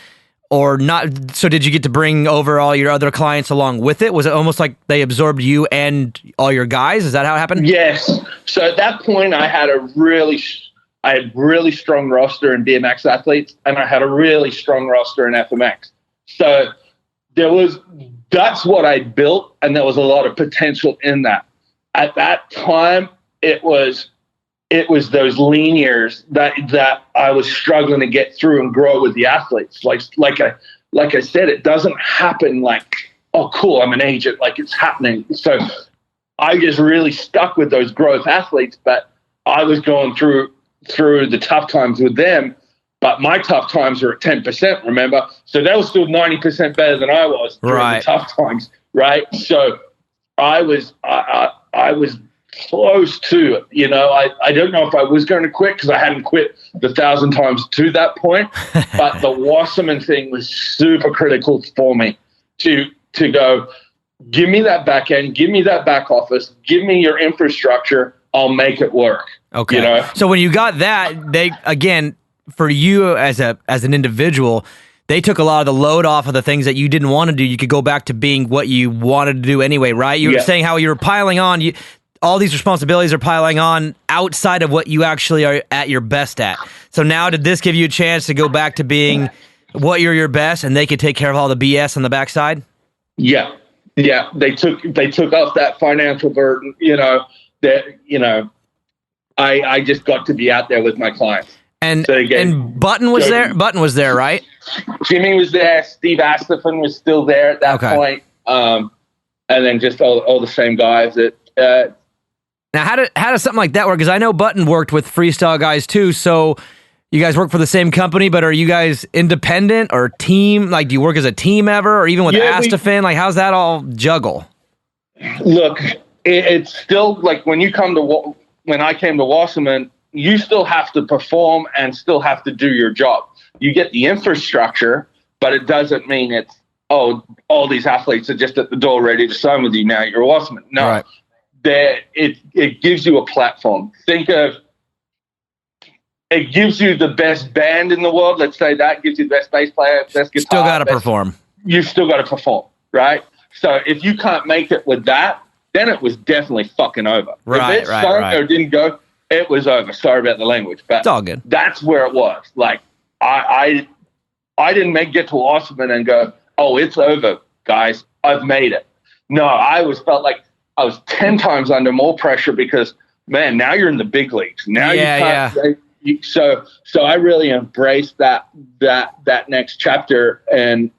or not. So did you get to bring over all your other clients along with it? Was it almost like they absorbed you and all your guys? Is that how it happened? Yes. So at that point, I had really strong roster in BMX athletes, and I had a really strong roster in FMX. So that's what I built, and there was a lot of potential in that. At that time, it was those lean years that I was struggling to get through and grow with the athletes. Like I said, it doesn't happen like, oh, cool, I'm an agent, like it's happening. So I just really stuck with those growth athletes, but I was going through the tough times with them. But my tough times were at 10%, remember? So they were still 90% better than I was during the tough times, right? So I was close to it, you know. I don't know if I was going to quit because I hadn't quit the 1,000 times to that point. But the Wasserman thing was super critical for me to go, give me that back end, give me that back office, give me your infrastructure, I'll make it work. Okay. You know? So when you got that, they, again, for you as an individual, they took a lot of the load off of the things that you didn't want to do. You could go back to being what you wanted to do anyway, right? You were saying how you were piling on. All these responsibilities are piling on outside of what you actually are at your best at. So now did this give you a chance to go back to being what you're your best, and they could take care of all the BS on the backside? Yeah. Yeah. They took off that financial burden, I just got to be out there with my clients. And Button was there? Button was there, right? Jimmy was there. Steve Astafan was still there at that point. And then just all the same guys that... Now, how does something like that work? Because I know Button worked with freestyle guys too. So You guys work for the same company, but are you guys independent or team? Like, do you work as a team ever, or even with Astafin? Like, how's that all juggle? Look, it's still like when I came to Wasserman, you still have to perform and still have to do your job. You get the infrastructure, but it doesn't mean it's, all these athletes are just at the door ready to sign with you now. You're a Wasserman. No, right. It gives you a platform. It gives you the best band in the world. Let's say that gives you the best bass player, best guitar. Still got to perform. You've still got to perform, right? So if you can't make it with that, then it was definitely fucking over. Right, if it stunk or didn't go, it was over. Sorry about the language, but it's all good. That's where it was. Like I didn't get to Wasserman and go, oh, it's over, guys. I've made it. No, I felt like I was 10 times under more pressure because, man, now you're in the big leagues. Now you can't. So I really embraced that next chapter. And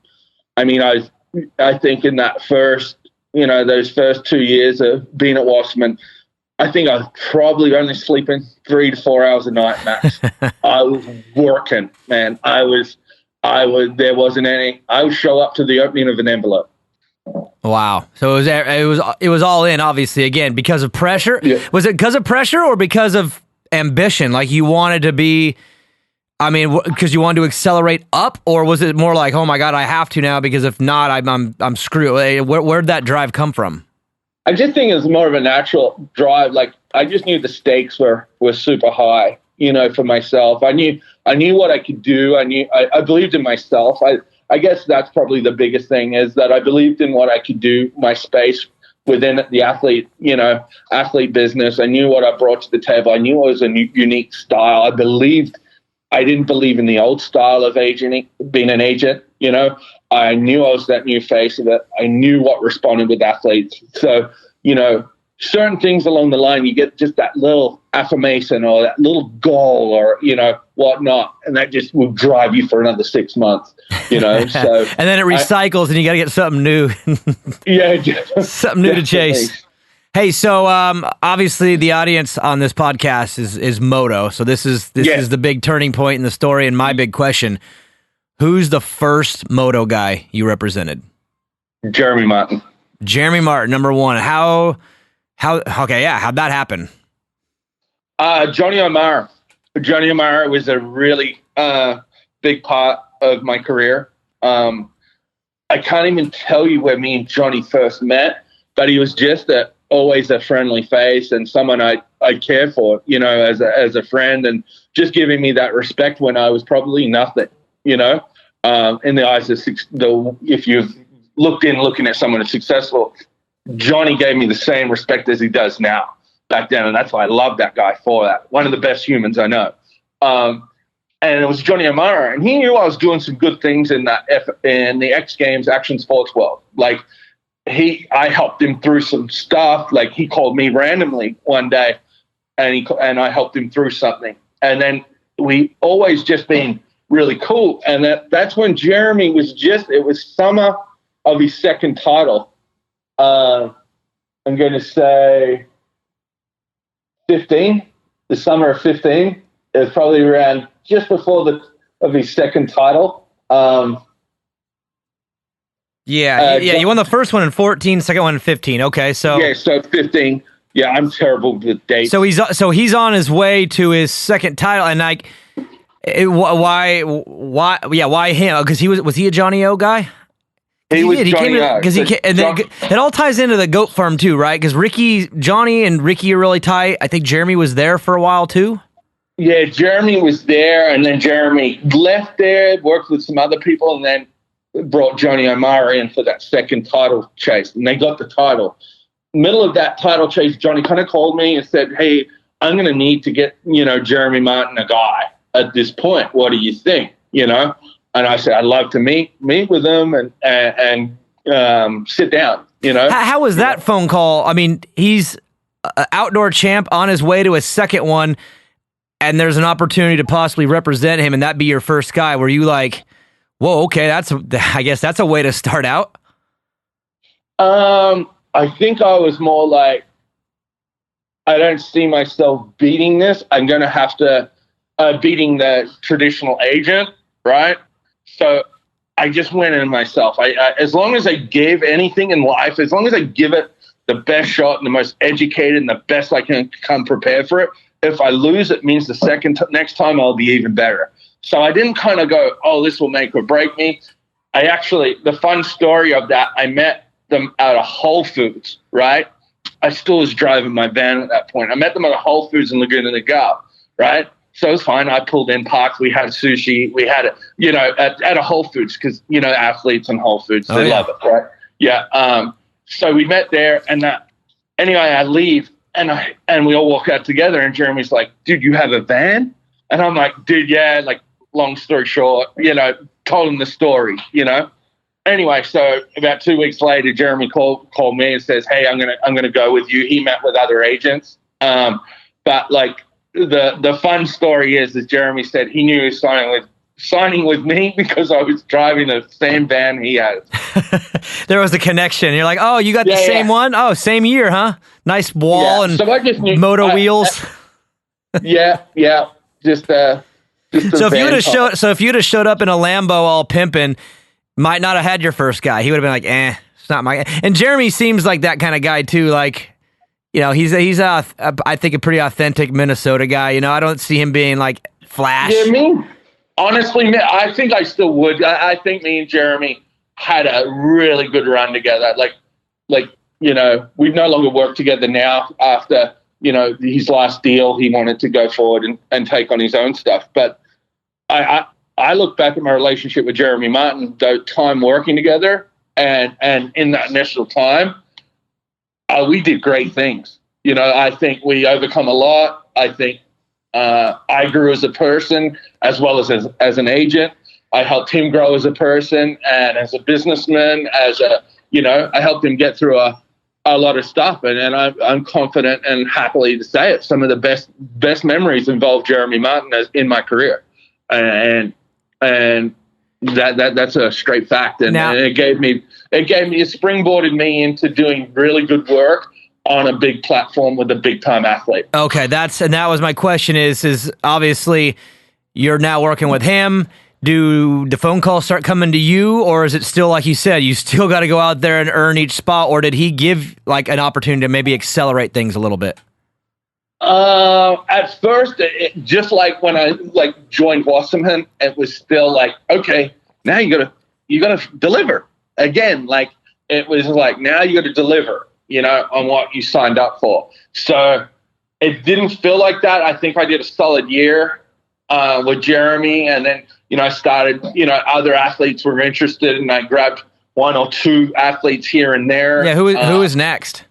I mean, I think in that those first 2 years of being at Wasserman, I think I was probably only sleeping 3 to 4 hours a night max. I was working, man. There wasn't any. I would show up to the opening of an envelope. Wow. So it was all in, obviously, again, because of pressure. Yeah. Was it because of pressure or because of ambition? Like you wanted to be, because you wanted to accelerate up, or was it more like, oh my God, I have to now because if not, I'm screwed? Where'd that drive come from? I just think it was more of a natural drive. Like I just knew the stakes were super high, for myself. I knew what I could do. I believed in myself. I guess that's probably the biggest thing, is that I believed in what I could do, my space within the athlete business. I knew what I brought to the table. I knew it was a unique style. I didn't believe in the old style of being an agent. I knew I was that new face of it. I knew what responded with athletes. So, certain things along the line, you get just that little affirmation or that little goal or, whatnot. And that just will drive you for another 6 months, So, and then it recycles and you got to get something new. Something new to chase. Hey, so obviously the audience on this podcast is Moto. So this is the big turning point in the story. And my big question, who's the first Moto guy you represented? Jeremy Martin. Jeremy Martin, number one. How'd that happen? Johnny O'Mara. Johnny O'Mara was a really big part of my career. I can't even tell you where me and Johnny first met, but he was just always a friendly face and someone I cared for, as a friend, and just giving me that respect when I was probably nothing, in the eyes of if you've looking at someone who's successful. Johnny gave me the same respect as he does now back then, and that's why I love that guy for that. One of the best humans I know. And it was Johnny O'Mara, and he knew I was doing some good things in the X Games Action Sports world. Like I helped him through some stuff. Like he called me randomly one day, and I helped him through something. And then we always just been really cool. And that's when Jeremy it was summer of his second title. I'm going to say 15, the summer of 15. It was probably around just before of his second title. You won the first one in 14, second one in 15. Okay, so 15. Yeah, I'm terrible with dates. So he's on his way to his second title, and why him? Because was he a Johnny O guy? He came in because it all ties into the goat farm too, right? Because Johnny and Ricky are really tight. I think Jeremy was there for a while too. Yeah, Jeremy was there, and then Jeremy left there, worked with some other people, and then brought Johnny O'Mara in for that second title chase, and they got the title. Middle of that title chase, Johnny kind of called me and said, "Hey, I'm going to need to get Jeremy Martin a guy at this point. What do you think?" And I said, "I'd love to meet with him and sit down." How was that phone call? I mean, he's an outdoor champ on his way to his second one, and there's an opportunity to possibly represent him, and that be your first guy. Were you like, whoa, okay, I guess that's a way to start out? I think I was more like, I don't see myself beating this. I'm going to have to beating the traditional agent, right? So I just went in myself. I as long as I give anything in life, as long as I give it the best shot and the most educated and the best I can come prepared for it, if I lose, it means next time I'll be even better. So I didn't kind of go, oh, this will make or break me. The fun story of that, I met them at a Whole Foods, right? I still was driving my van at that point. I met them at a Whole Foods in Laguna Niguel, right? So it was fine. I pulled in, parked. We had sushi. We had it, at a Whole Foods because, athletes and Whole Foods, they love it, right? Yeah. So we met there, and anyway, I leave, and we all walk out together, and Jeremy's like, dude, you have a van? And I'm like, dude, yeah, like, long story short, told him the story, Anyway, so about 2 weeks later, Jeremy called me and says, hey, I'm gonna go with you. He met with other agents. But like the fun story is Jeremy said he knew he was signing with me because I was driving the same van he had. There was a connection. You're like, oh, you got the same one? Oh, same year, huh? Nice wall and so I just knew, Moto wheels. Yeah. Just so if you'd have showed up in a Lambo all pimping, might not have had your first guy. He would have been like, it's not my guy. And Jeremy seems like that kind of guy too. Like, he's I think a pretty authentic Minnesota guy. I don't see him being like flash. Yeah, honestly, I think I still would. I think me and Jeremy had a really good run together. We've no longer worked together now after, his last deal. He wanted to go forward and take on his own stuff. But I look back at my relationship with Jeremy Martin, the time working together, and in that initial time, we did great things. I think we overcome a lot. I think I grew as a person as well as an agent. I helped him grow as a person and as a businessman. I helped him get through a lot of stuff, and I'm confident and happily to say it. Some of the best memories involve Jeremy Martin in my career, and that's a straight fact. And it springboarded me into doing really good work on a big platform with a big time athlete. Okay, that was my question. Is obviously you're now working with him. Do the phone calls start coming to you, or is it still, like you said, you still got to go out there and earn each spot, or did he give like an opportunity to maybe accelerate things a little bit? At first, just like when I joined Wasserman, it was still like, okay, now you gotta deliver again. Like it was like, now you got to deliver, on what you signed up for. So it didn't feel like that. I think I did a solid year with Jeremy, and then I started. Other athletes were interested, and I grabbed one or two athletes here and there. Yeah, who is next?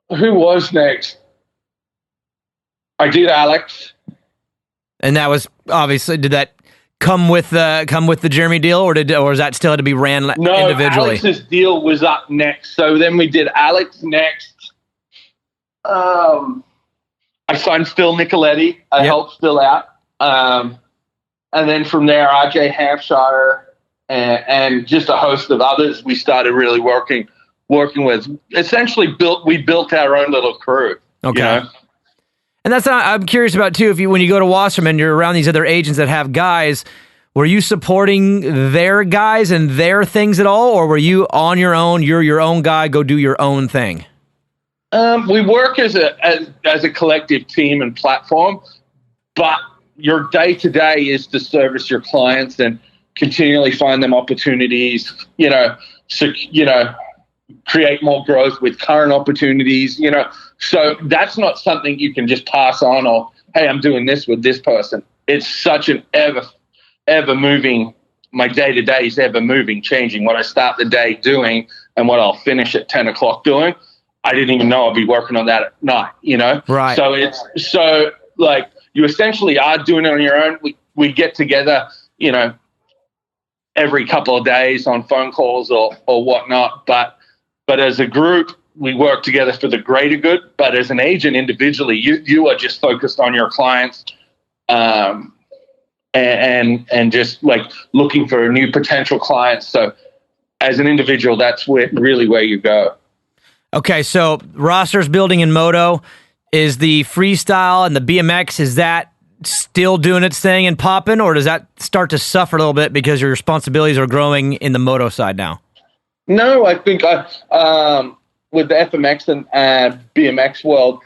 Who was next? I did Alex, and that was obviously. Did that come with the Jeremy deal, or is that still had to be ran individually? Alex's deal was up next, so then we did Alex next. I signed Phil Nicoletti. I helped Phil out, and then from there, RJ Hampshire and just a host of others. We started really working with. Essentially, we built our own little crew. Okay. And that's not, I'm curious about too, when you go to Wasserman, you're around these other agents that have guys, were you supporting their guys and their things at all, or were you on your own, you're your own guy, go do your own thing? We work as a collective team and platform, but your day-to-day is to service your clients and continually find them opportunities, create more growth with current opportunities, So that's not something you can just pass on or, hey, I'm doing this with this person. It's such an ever moving, my day-to-day is ever moving, changing. What I start the day doing and what I'll finish at 10 o'clock doing, I didn't even know I'll be working on that at night, Right. So you essentially are doing it on your own. We get together, every couple of days on phone calls or whatnot. But as a group, we work together for the greater good. But as an agent individually, you are just focused on your clients, and just like looking for new potential clients. So as an individual, that's really where you go. Okay, so rosters building in Moto, is the freestyle and the BMX, is that still doing its thing and popping, or does that start to suffer a little bit because your responsibilities are growing in the moto side now? No, I think with the FMX and BMX world,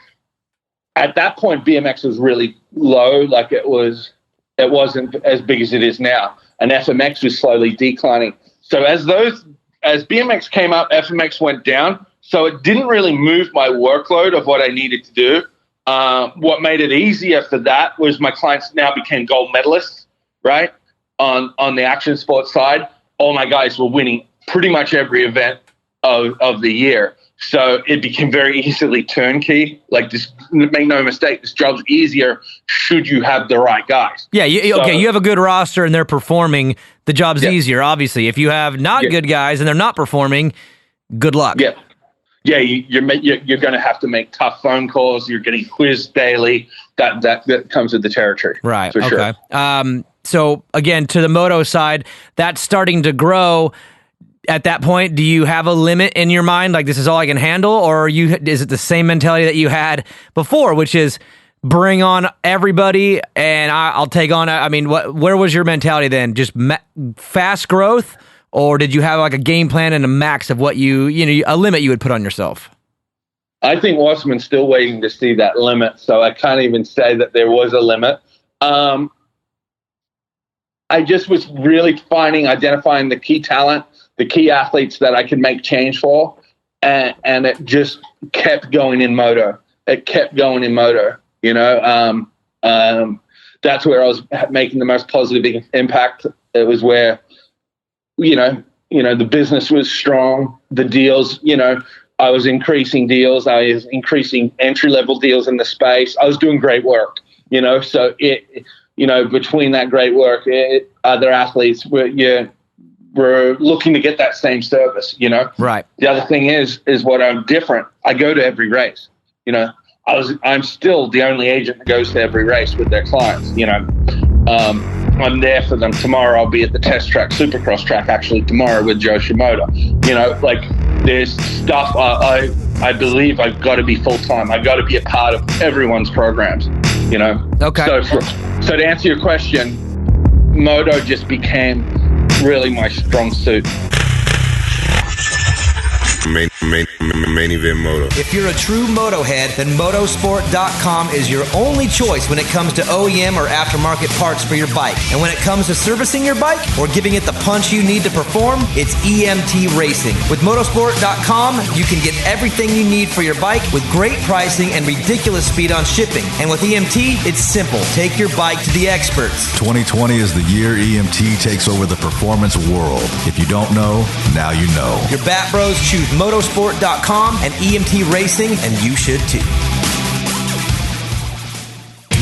at that point, BMX was really low. Like it wasn't as big as it is now. And FMX was slowly declining. So as BMX came up, FMX went down. So it didn't really move my workload of what I needed to do. What made it easier for that was my clients now became gold medalists, right? On the action sports side, all my guys were winning pretty much every event of the year. So it became very easily turnkey. Like, this, make no mistake, this job's easier should you have the right guys. Yeah, you have a good roster and they're performing. The job's easier, obviously. If you have not good guys and they're not performing, good luck. Yeah. Yeah, you're going to have to make tough phone calls. You're getting quizzed daily. That comes with the territory. Right, for okay. Sure. So, again, to the moto side, that's starting to grow. At that point, do you have a limit in your mind? Like, this is all I can handle? Or is it the same mentality that you had before, which is bring on everybody and I'll take on? I mean, where was your mentality then? Just fast growth? Or did you have like a game plan and a max of what a limit you would put on yourself? I think Wasserman's still waiting to see that limit, so I can't even say that there was a limit. I just was really identifying the key talent, the key athletes that I could make change for, and it just kept going in moto. It kept going in moto, that's where I was making the most positive impact. It was where the business was strong, the deals, I was increasing deals. I was increasing entry-level deals in the space. I was doing great work, so between that great work, other athletes were looking to get that same service, Right. The other thing is what I'm different. I go to every race, I'm still the only agent that goes to every race with their clients, I'm there for them. Tomorrow I'll be at the test track, Supercross track, actually tomorrow with Joe Shimoda. There's stuff I believe I've got to be full-time. I've got to be a part of everyone's programs, Okay. So to answer your question, Moto just became really my strong suit. Main event moto. If you're a true Motohead, then motosport.com is your only choice when it comes to OEM or aftermarket parts for your bike. And when it comes to servicing your bike or giving it the punch you need to perform, it's EMT Racing. With motosport.com, you can get everything you need for your bike with great pricing and ridiculous speed on shipping. And with EMT, it's simple. Take your bike to the experts. 2020 is the year EMT takes over the performance world. If you don't know, now you know. Your Bat Bros choose motosport.com and EMT Racing, and you should too.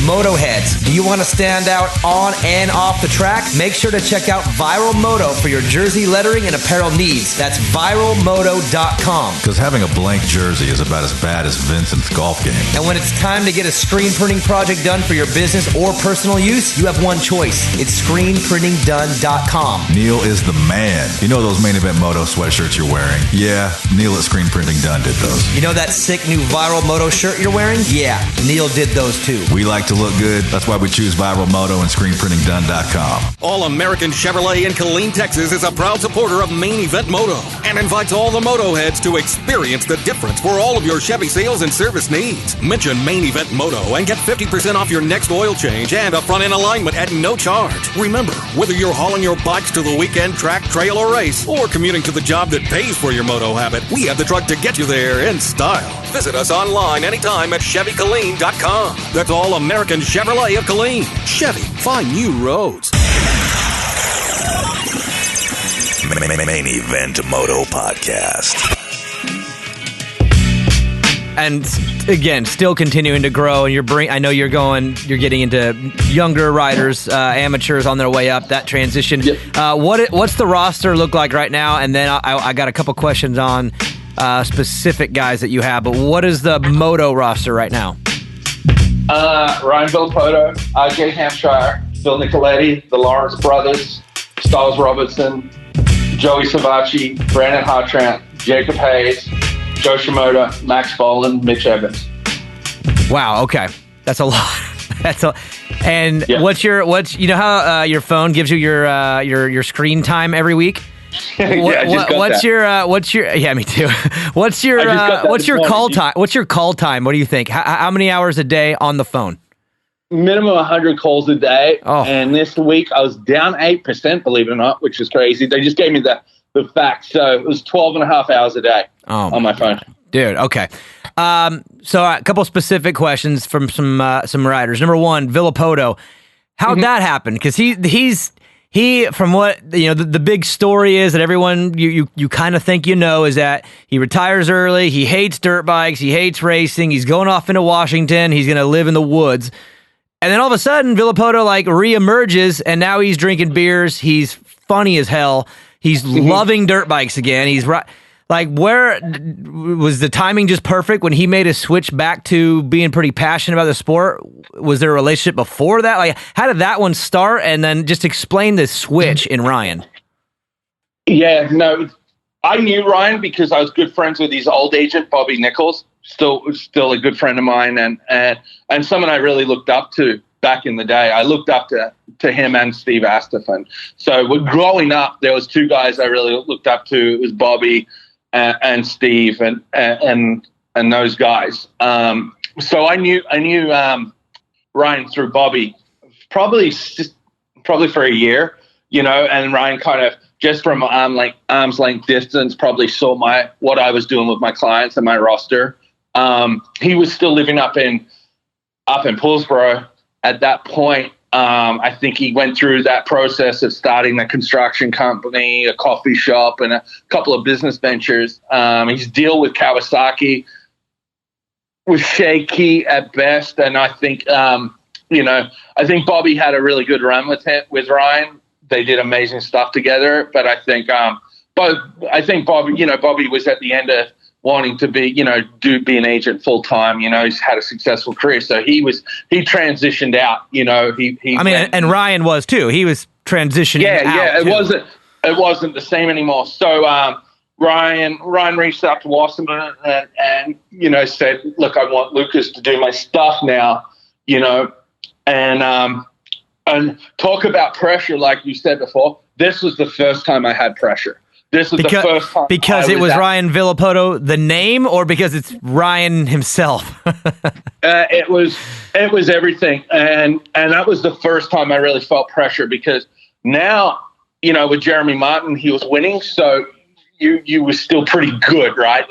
Motoheads, do you want to stand out on and off the track? Make sure to check out Viral Moto for your jersey lettering and apparel needs. That's viralmoto.com. Because having a blank jersey is about as bad as Vincent's golf game. And when it's time to get a screen printing project done for your business or personal use, you have one choice. It's screenprintingdone.com. Neil is the man. You know those Main Event Moto sweatshirts you're wearing? Yeah, Neil at Screen Printing Done did those. You know that sick new Viral Moto shirt you're wearing? Yeah, Neil did those too. We like to look good. That's why we choose Viral Moto and ScreenPrintingDone.com. All American Chevrolet in Killeen, Texas is a proud supporter of Main Event Moto and invites all the Moto heads to experience the difference for all of your Chevy sales and service needs. Mention Main Event Moto and get 50% off your next oil change and a front-end alignment at no charge. Remember, whether you're hauling your bikes to the weekend track, trail, or race, or commuting to the job that pays for your moto habit, we have the truck to get you there in style. Visit us online anytime at ChevyKilleen.com. That's all American Chevrolet of Killeen. Chevy, find new roads. Main Event Moto Podcast. And again, still continuing to grow, and I know you're getting into younger riders, amateurs on their way up. That transition. Yep. What's the roster look like right now? And then I got a couple questions on specific guys that you have. But what is the Moto roster right now? Ryan Villapoto, Jay Hampshire, Phil Nicoletti, the Lawrence brothers, Styles Robertson, Joey Savacci, Brandon Hartrandt, Jacob Hayes, Joe Shimoda, Max Boland, Mitch Evans. Wow, okay. That's a lot. And what's you know how your phone gives you your screen time every week? What's your yeah, me too. What's your call time? What's your call time? What do you think? How many hours a day on the phone? Minimum 100 calls a day. Oh. And this week I was down 8%, believe it or not, which is crazy. They just gave me the facts. So it was 12 and a half hours a day on my phone. Dude, okay. So a couple specific questions from some riders. Number one, Villopoto. How'd that happen? Because he from what the big story is that everyone you kind of think is that he retires early, he hates dirt bikes, he hates racing, he's going off into Washington, he's gonna live in the woods. And then all of a sudden, Villopoto reemerges, and now he's drinking beers. He's funny as hell. He's loving dirt bikes again. He's where was the timing just perfect when he made a switch back to being pretty passionate about the sport? Was there a relationship before that? How did that one start? And then just explain the switch in Ryan. Yeah, no, I knew Ryan because I was good friends with his old agent, Bobby Nichols. Still a good friend of mine, and someone I really looked up to back in the day. I looked up to him and Steve Astafan. So growing up, there was two guys I really looked up to. It was Bobby and Steve and those guys. So I knew Ryan through Bobby, probably for a year, and Ryan kind of just from arm's length distance probably saw what I was doing with my clients and my roster. He was still living up in Poolsboro at that point. I think he went through that process of starting a construction company, a coffee shop, and a couple of business ventures. His deal with Kawasaki was shaky at best, and I think I think Bobby had a really good run with Ryan. They did amazing stuff together, but I think Bobby was at the end of wanting to be an agent full time. He's had a successful career, so he transitioned out. And Ryan was too. He was transitioning. Yeah. It wasn't the same anymore. So Ryan reached out to Wasserman and said, "Look, I want Lucas to do my stuff now." And talk about pressure, like you said before. This was the first time I had pressure. This was the first time. Because it was Ryan Villopoto, the name, or because it's Ryan himself? It was everything, and that was the first time I really felt pressure. Because now, with Jeremy Martin, he was winning, so you was still pretty good, right?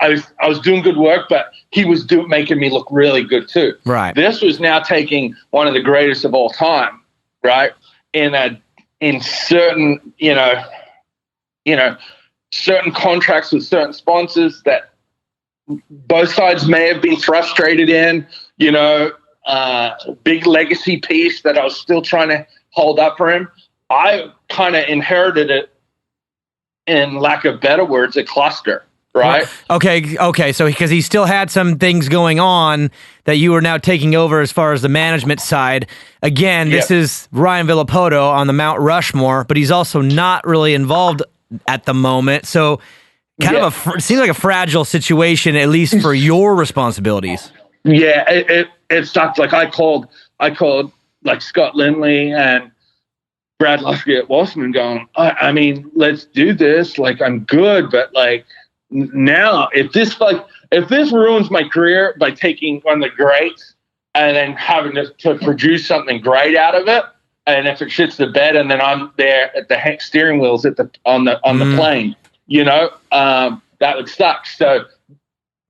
I was doing good work, but he was making me look really good too. Right. This was now taking one of the greatest of all time, right? In certain certain contracts with certain sponsors that both sides may have been frustrated in, big legacy piece that I was still trying to hold up for him. I kind of inherited it, in lack of better words, a cluster, right? Okay. So because he still had some things going on that you were now taking over as far as the management side. Again, this is Ryan Villopoto on the Mount Rushmore, but he's also not really involved at the moment. So kind of it seems like a fragile situation, at least for your responsibilities. Yeah, it sucks. I called like Scott Lindley and Brad Lusky at Wasserman going, I mean, let's do this. I'm good, but now if this ruins my career by taking one of the greats and then having to produce something great out of it, and if it shits the bed and then I'm there at the steering wheels on the plane, that would suck. So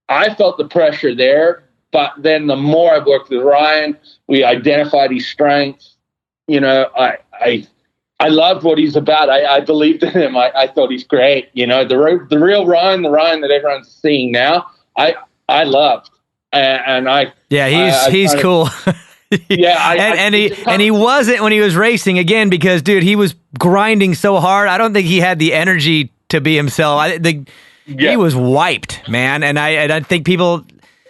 I felt the pressure there, but then the more I worked with Ryan, we identified his strengths. I loved what he's about. I believed in him. I thought he's great. The real Ryan, the Ryan that everyone's seeing now, I loved. He's cool. And he wasn't when he was racing again, because dude, he was grinding so hard. I don't think he had the energy to be himself. He was wiped, man. And I think people,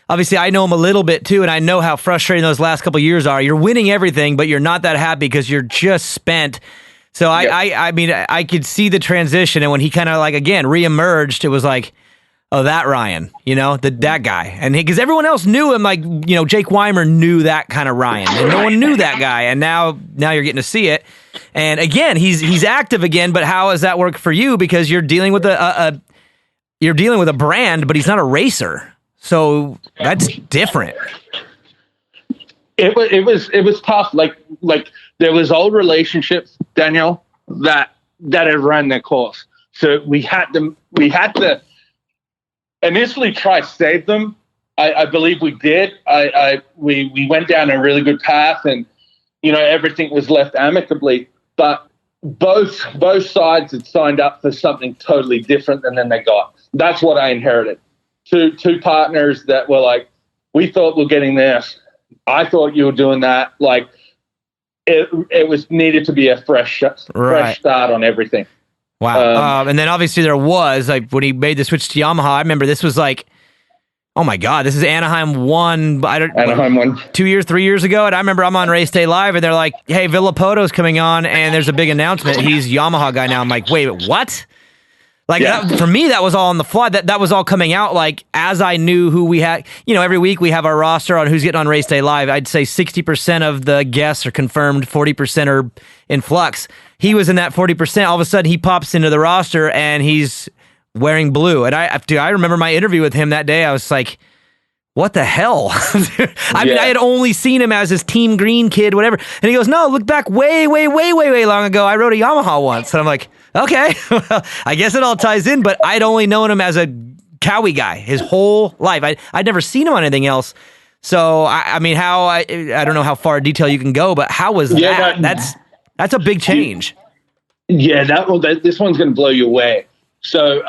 obviously I know him a little bit too, and I know how frustrating those last couple of years are. You're winning everything, but you're not that happy because you're just spent. So I mean, I could see the transition, and when he kind of again reemerged, it was like, oh, that Ryan, that guy. And because everyone else knew him, like, Jake Weimer knew that kind of Ryan, and no one knew that guy. And now you're getting to see it. And again, he's active again, but how does that work for you? Because you're dealing with a brand, but he's not a racer. So that's different. It was tough. Like there was old relationships, Daniel, that had run their course. So we had to initially try to save them. I believe we did. We went down a really good path, and everything was left amicably. But both sides had signed up for something totally different than they got. That's what I inherited. Two partners that were like, we thought we're getting this. I thought you were doing that. Like it was needed to be a fresh start on everything. Wow. And then obviously there was, like, when he made the switch to Yamaha, I remember this was like, oh my God, this is Anaheim 1. Anaheim 1. 2 years, 3 years ago. And I remember I'm on Race Day Live and they're like, hey, Villapoto's coming on and there's a big announcement. He's Yamaha guy now. I'm like, wait, what? Like, that, for me, that was all on the fly. That was all coming out, like, as I knew who we had. Every week we have our roster on who's getting on Race Day Live. I'd say 60% of the guests are confirmed, 40% are in flux. He was in that 40%. All of a sudden, he pops into the roster, and he's wearing blue. And I remember my interview with him that day. I was like, what the hell? I mean, I had only seen him as his Team Green kid, whatever. And he goes, no, look back way, way, way, way, way long ago. I rode a Yamaha once. And I'm like, okay, well, I guess it all ties in, but I'd only known him as a Cowie guy his whole life. I'd never seen him on anything else. So, I mean, I don't know how far detail you can go, but how was that? That's a big change. Yeah, this one's going to blow you away. So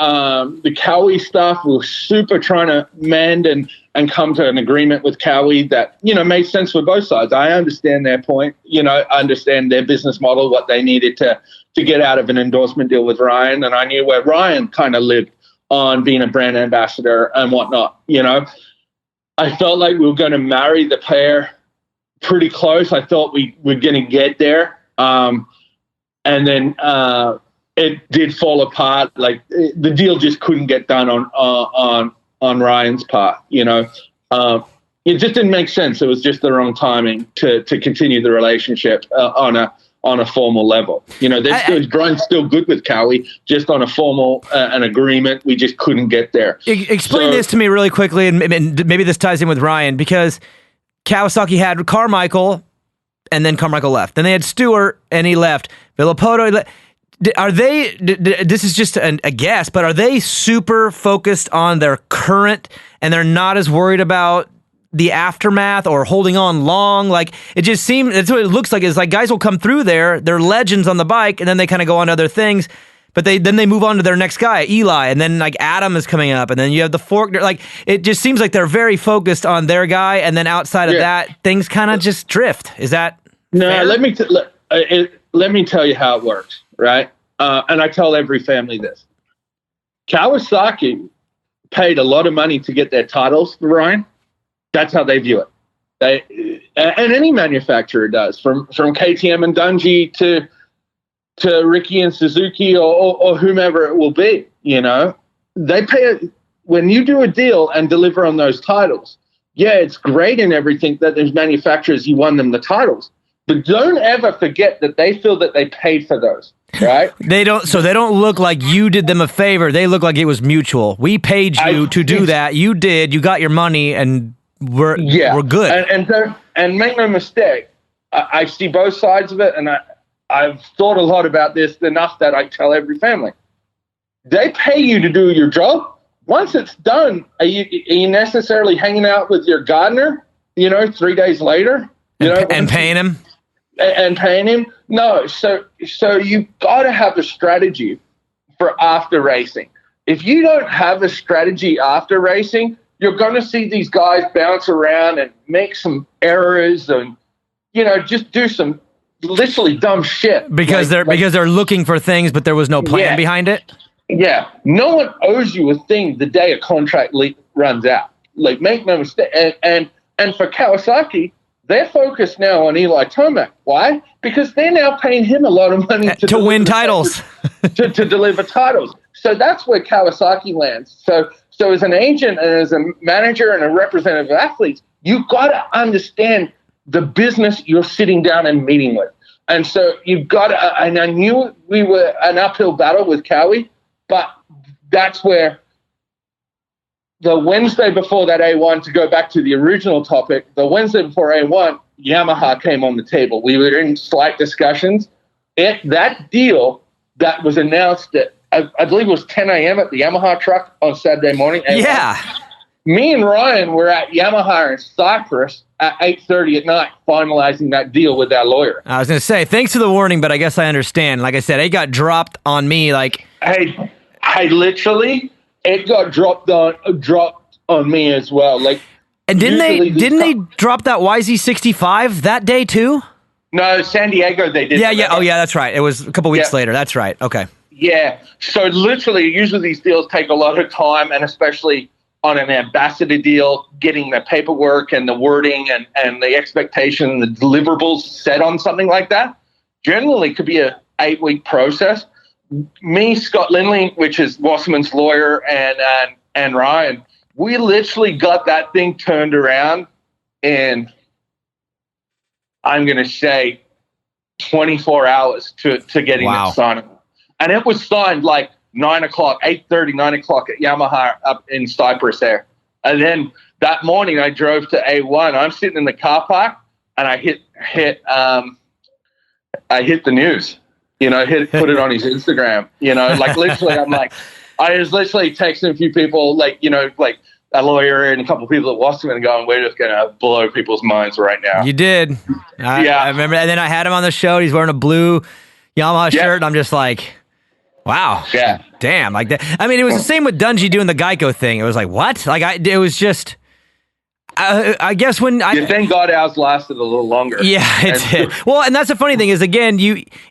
the Cowie stuff, we're super trying to mend and come to an agreement with Cowie that, made sense for both sides. I understand their point, I understand their business model, what they needed to get out of an endorsement deal with Ryan. And I knew where Ryan kind of lived on being a brand ambassador and whatnot. I felt like we were going to marry the pair pretty close. I thought we were going to get there. And then it did fall apart. Like the deal just couldn't get done on Ryan's part. It just didn't make sense. It was just the wrong timing to continue the relationship on a formal level. Brian's still good with Cowie, just on a formal an agreement. We just couldn't get there. Explain this to me really quickly, and maybe this ties in with Ryan, because Kawasaki had Carmichael, and then Carmichael left. Then they had Stewart, and he left. Villapoto. Are they? This is just a guess, but are they super focused on their current, and they're not as worried about the aftermath or holding on long? Like, it just seems, that's what it looks like. Is like guys will come through there, they're legends on the bike, and then they kind of go on to other things, but then they move on to their next guy, Eli, and then like Adam is coming up, and then you have the fork. Like, it just seems like they're very focused on their guy, and then outside of that, things kind of just drift. Is that fair? Let me tell you how it works, right? And I tell every family this. Kawasaki paid a lot of money to get their titles for Ryan. That's how they view it. And any manufacturer does, from KTM and Dungey to Ricky and Suzuki or whomever it will be. They pay when you do a deal and deliver on those titles. Yeah, it's great and everything that those manufacturers, you won them the titles, but don't ever forget that they feel that they paid for those. Right? They don't look like you did them a favor. They look like it was mutual. We paid you to do that. You did. You got your money, and we're good. And make no mistake, I see both sides of it, and I've thought a lot about this enough that I tell every family. They pay you to do your job. Once it's done, are you necessarily hanging out with your gardener, 3 days later? And paying him? And paying him? No. So you got to have a strategy for after racing. If you don't have a strategy after racing, you're going to see these guys bounce around and make some errors and, just do some literally dumb shit. Because they're looking for things, but there was no plan behind it? Yeah. No one owes you a thing the day a contract runs out. Like, make no mistake. And for Kawasaki, they're focused now on Eli Tomac. Why? Because they're now paying him a lot of money to win titles, to deliver titles. So that's where Kawasaki lands. So as an agent and as a manager and a representative of athletes, you've got to understand the business you're sitting down and meeting with. And so you've got to, and I knew we were an uphill battle with Cowie, but that's where the Wednesday before that A1, to go back to the original topic, the Wednesday before A1, Yamaha came on the table. We were in slight discussions. That deal that was announced at, I believe it was 10 a.m. at the Yamaha truck on Saturday morning. Yeah. Me and Ryan were at Yamaha in Cyprus at 8:30 at night, finalizing that deal with our lawyer. I was going to say, thanks for the warning, but I guess I understand. Like I said, it got dropped on me. Like, hey, literally, it got dropped on me as well. Like, and didn't they drop that YZ65 that day too? No, San Diego they did. Yeah. Oh, yeah, that's right. It was a couple weeks later. That's right. Okay. Yeah. So literally, usually these deals take a lot of time, and especially on an ambassador deal, getting the paperwork and the wording and the expectation, the deliverables set on something like that, generally could be a 8-week process. Me, Scott Lindley, which is Wasserman's lawyer, and Ryan, we literally got that thing turned around in, I'm going to say, 24 hours to getting it signed. And it was signed like 9 o'clock, 8:30, 9 o'clock at Yamaha up in Cyprus there. And then that morning I drove to A1. I'm sitting in the car park and I hit the news, put it on his Instagram, like literally I was literally texting a few people, like a lawyer and a couple of people at Wasserman going, we're just going to blow people's minds right now. You did. I remember. And then I had him on the show. He's wearing a blue Yamaha shirt. And I'm just like, wow. Yeah. Damn. Like that. I mean, it was the same with Dungy doing the Geico thing. It was like, what? Like, it was just, I guess when thank God ours lasted a little longer. Yeah, it did. Well, and that's the funny thing is, again,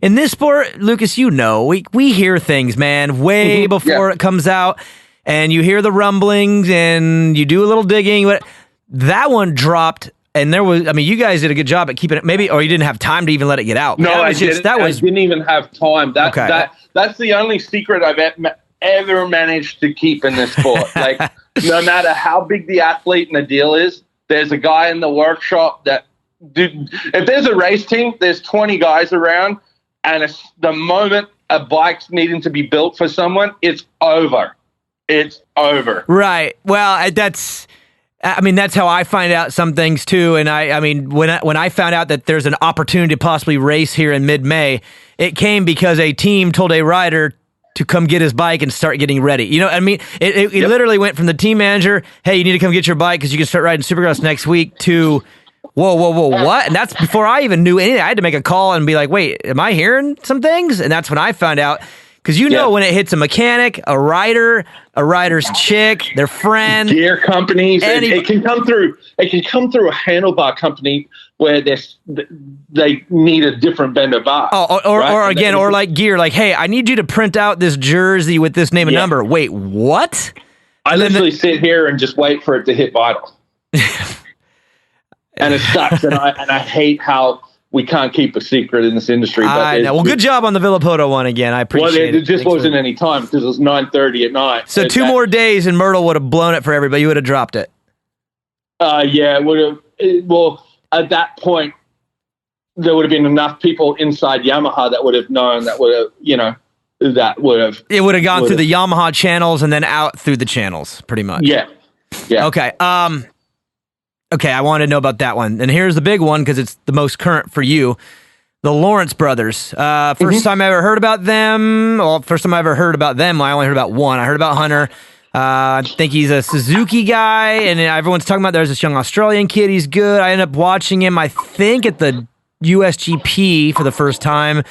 in this sport, Lucas, we hear things, man, way before it comes out, and you hear the rumblings and you do a little digging. But that one dropped. And you guys did a good job at keeping it, maybe, or you didn't have time to even let it get out. No, I didn't even have time. That's the only secret I've ever managed to keep in this sport. Like, no matter how big the athlete and the deal is, there's a guy in the workshop that, if there's a race team, there's 20 guys around, and the moment a bike's needing to be built for someone, it's over. It's over. Right. Well, that's how I find out some things too. And when I found out that there's an opportunity to possibly race here in mid-May, it came because a team told a rider to come get his bike and start getting ready. It literally went from the team manager, hey, you need to come get your bike because you can start riding Supercross next week, to whoa, what? And that's before I even knew anything. I had to make a call and be like, wait, am I hearing some things? And that's when I found out. Because when it hits a mechanic, a rider, a rider's chick, their friend, gear companies, it can come through. It can come through a handlebar company where they need a different bend of bar. Or like gear, like, hey, I need you to print out this jersey with this name and number. Wait, what? I literally sit here and just wait for it to hit vital, and it sucks. and I hate how we can't keep a secret in this industry. But well, good job on the Villapoto one again. I appreciate it. It just wasn't any time because it was 9:30 at night. So 2 more days and Mirtl would have blown it for everybody. You would have dropped it. It would have. Well, at that point, there would have been enough people inside Yamaha that would have known, that would have, It would have gone through the Yamaha channels and then out through the channels, pretty much. Yeah. Okay. Okay, I want to know about that one. And here's the big one because it's the most current for you. The Lawrence brothers. First time I ever heard about them. Well, first time I ever heard about them, I only heard about one. I heard about Hunter. I think he's a Suzuki guy, and everyone's talking about there's this young Australian kid. He's good. I ended up watching him, I think, at the USGP for the first time.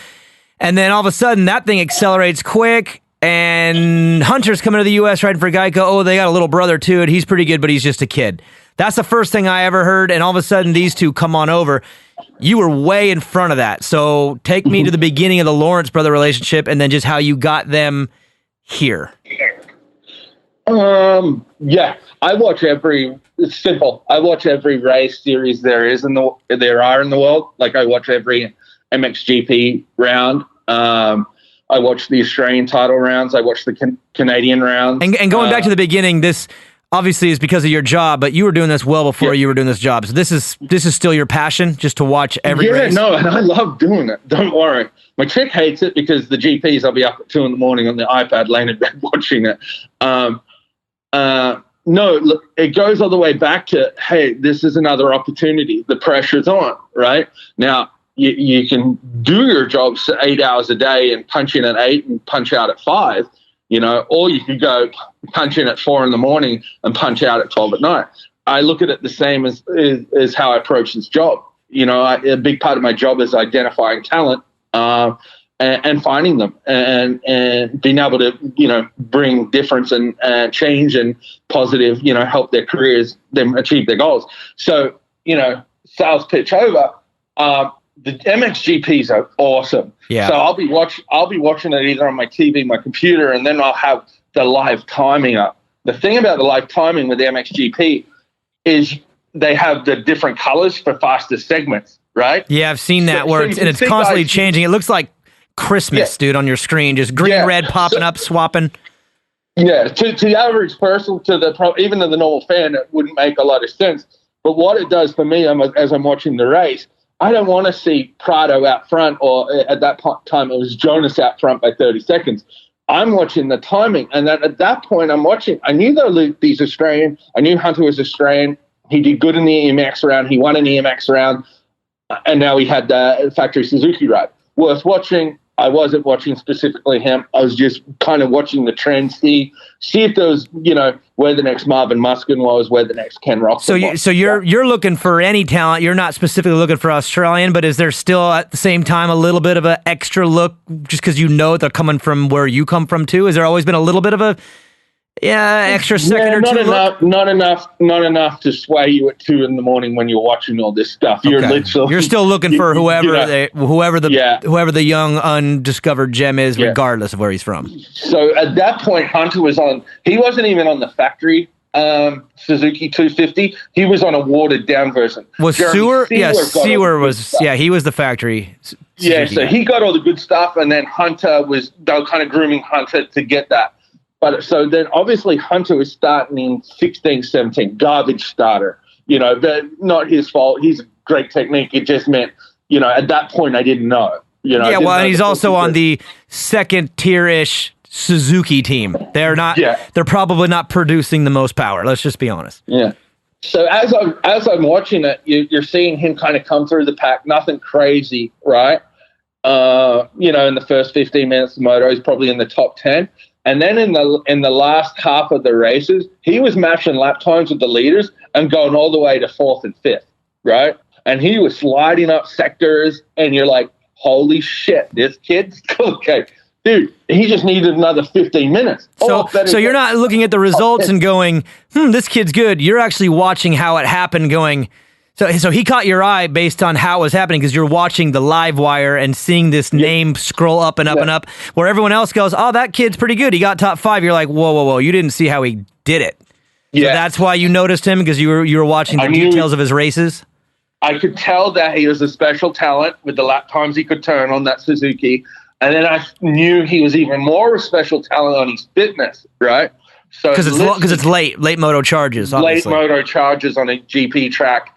And then all of a sudden, that thing accelerates quick, and Hunter's coming to the U.S. riding for Geico. Oh, they got a little brother, too, and he's pretty good, but he's just a kid. That's the first thing I ever heard, and all of a sudden, these two come on over. You were way in front of that. So take me to the beginning of the Lawrence brother relationship, and then just how you got them here. Yeah, I watch it's simple. I watch every race series there are in the world. Like, I watch every MXGP round. I I watch the Australian title rounds. I watch the Canadian rounds. And going back to the beginning, this obviously is because of your job, but you were doing this well before you were doing this job. So this is still your passion, just to watch every race? No, and I love doing it. Don't worry. My chick hates it because the GPs, I'll be up at 2 a.m. on the iPad laying in bed watching it. No, look, it goes all the way back to, hey, this is another opportunity. The pressure's on, right? Now, you can do your job 8 hours a day and punch in at 8 and punch out at 5, or you could go punch in at 4 a.m. and punch out at 12 at night. I look at it the same as how I approach this job. A big part of my job is identifying talent and finding them and being able to, bring difference and change and positive, help their careers, them achieve their goals. So, sales pitch over. The MXGPs are awesome. Yeah. So I'll be watching it either on my TV, my computer, and then I'll have the live timing up. The thing about the live timing with the MXGP is they have the different colors for fastest segments, right? Yeah, I've seen that and it's constantly changing. It looks like Christmas, dude, on your screen, just green, red popping up, swapping. Yeah, to the average person, even to the normal fan, it wouldn't make a lot of sense. But what it does for me, as I'm watching the race, I don't want to see Prado out front, or at that time it was Jonas out front by 30 seconds. I'm watching the timing, and then at that point I'm watching. I knew these Australian. I knew Hunter was Australian. He did good in the EMX round. He won an EMX round, and now he had the factory Suzuki ride. Worth watching. I wasn't watching specifically him. I was just kind of watching the trend, see if there was, where the next Marvin Muskin was, where the next Ken Rocklin was. So you're looking for any talent. You're not specifically looking for Australian, but is there still at the same time a little bit of an extra look just because they're coming from where you come from too? Has there always been a little bit of a extra second or two look? Not enough to sway you at 2 a.m. when you're watching all this stuff. You're still looking for whoever the young undiscovered gem is, regardless of where he's from. So at that point, Hunter was on. He wasn't even on the factory Suzuki 250. He was on a watered down version. Was Sewer? Yeah, Sewer was. Yeah, he was the factory. Suzuki so he got all the good stuff, and then Hunter they were kind of grooming Hunter to get that. But so then obviously Hunter was starting in 16, 17, garbage starter, but not his fault. He's a great technique. It just meant, at that point I didn't know, and he's also on the second tier-ish Suzuki team. They're probably not producing the most power. Let's just be honest. Yeah. So as I'm watching it, you're seeing him kind of come through the pack, nothing crazy, right? In the first 15 minutes of Moto, he's probably in the top 10. And then in the last half of the races, he was matching lap times with the leaders and going all the way to 4th and 5th, right? And he was sliding up sectors, and you're like, holy shit, this kid's okay. Dude, he just needed another 15 minutes. So you're not looking at the results and going, this kid's good. You're actually watching how it happened going... So he caught your eye based on how it was happening because you're watching the live wire and seeing this name scroll up and up and up, where everyone else goes, oh, that kid's pretty good. He got top 5. You're like, whoa. You didn't see how he did it. Yeah. So that's why you noticed him, because you were watching the details of his races? I could tell that he was a special talent with the lap times he could turn on that Suzuki. And then I knew he was even more of a special talent on his fitness, right? So because it's late moto charges, obviously. Late moto charges on a GP track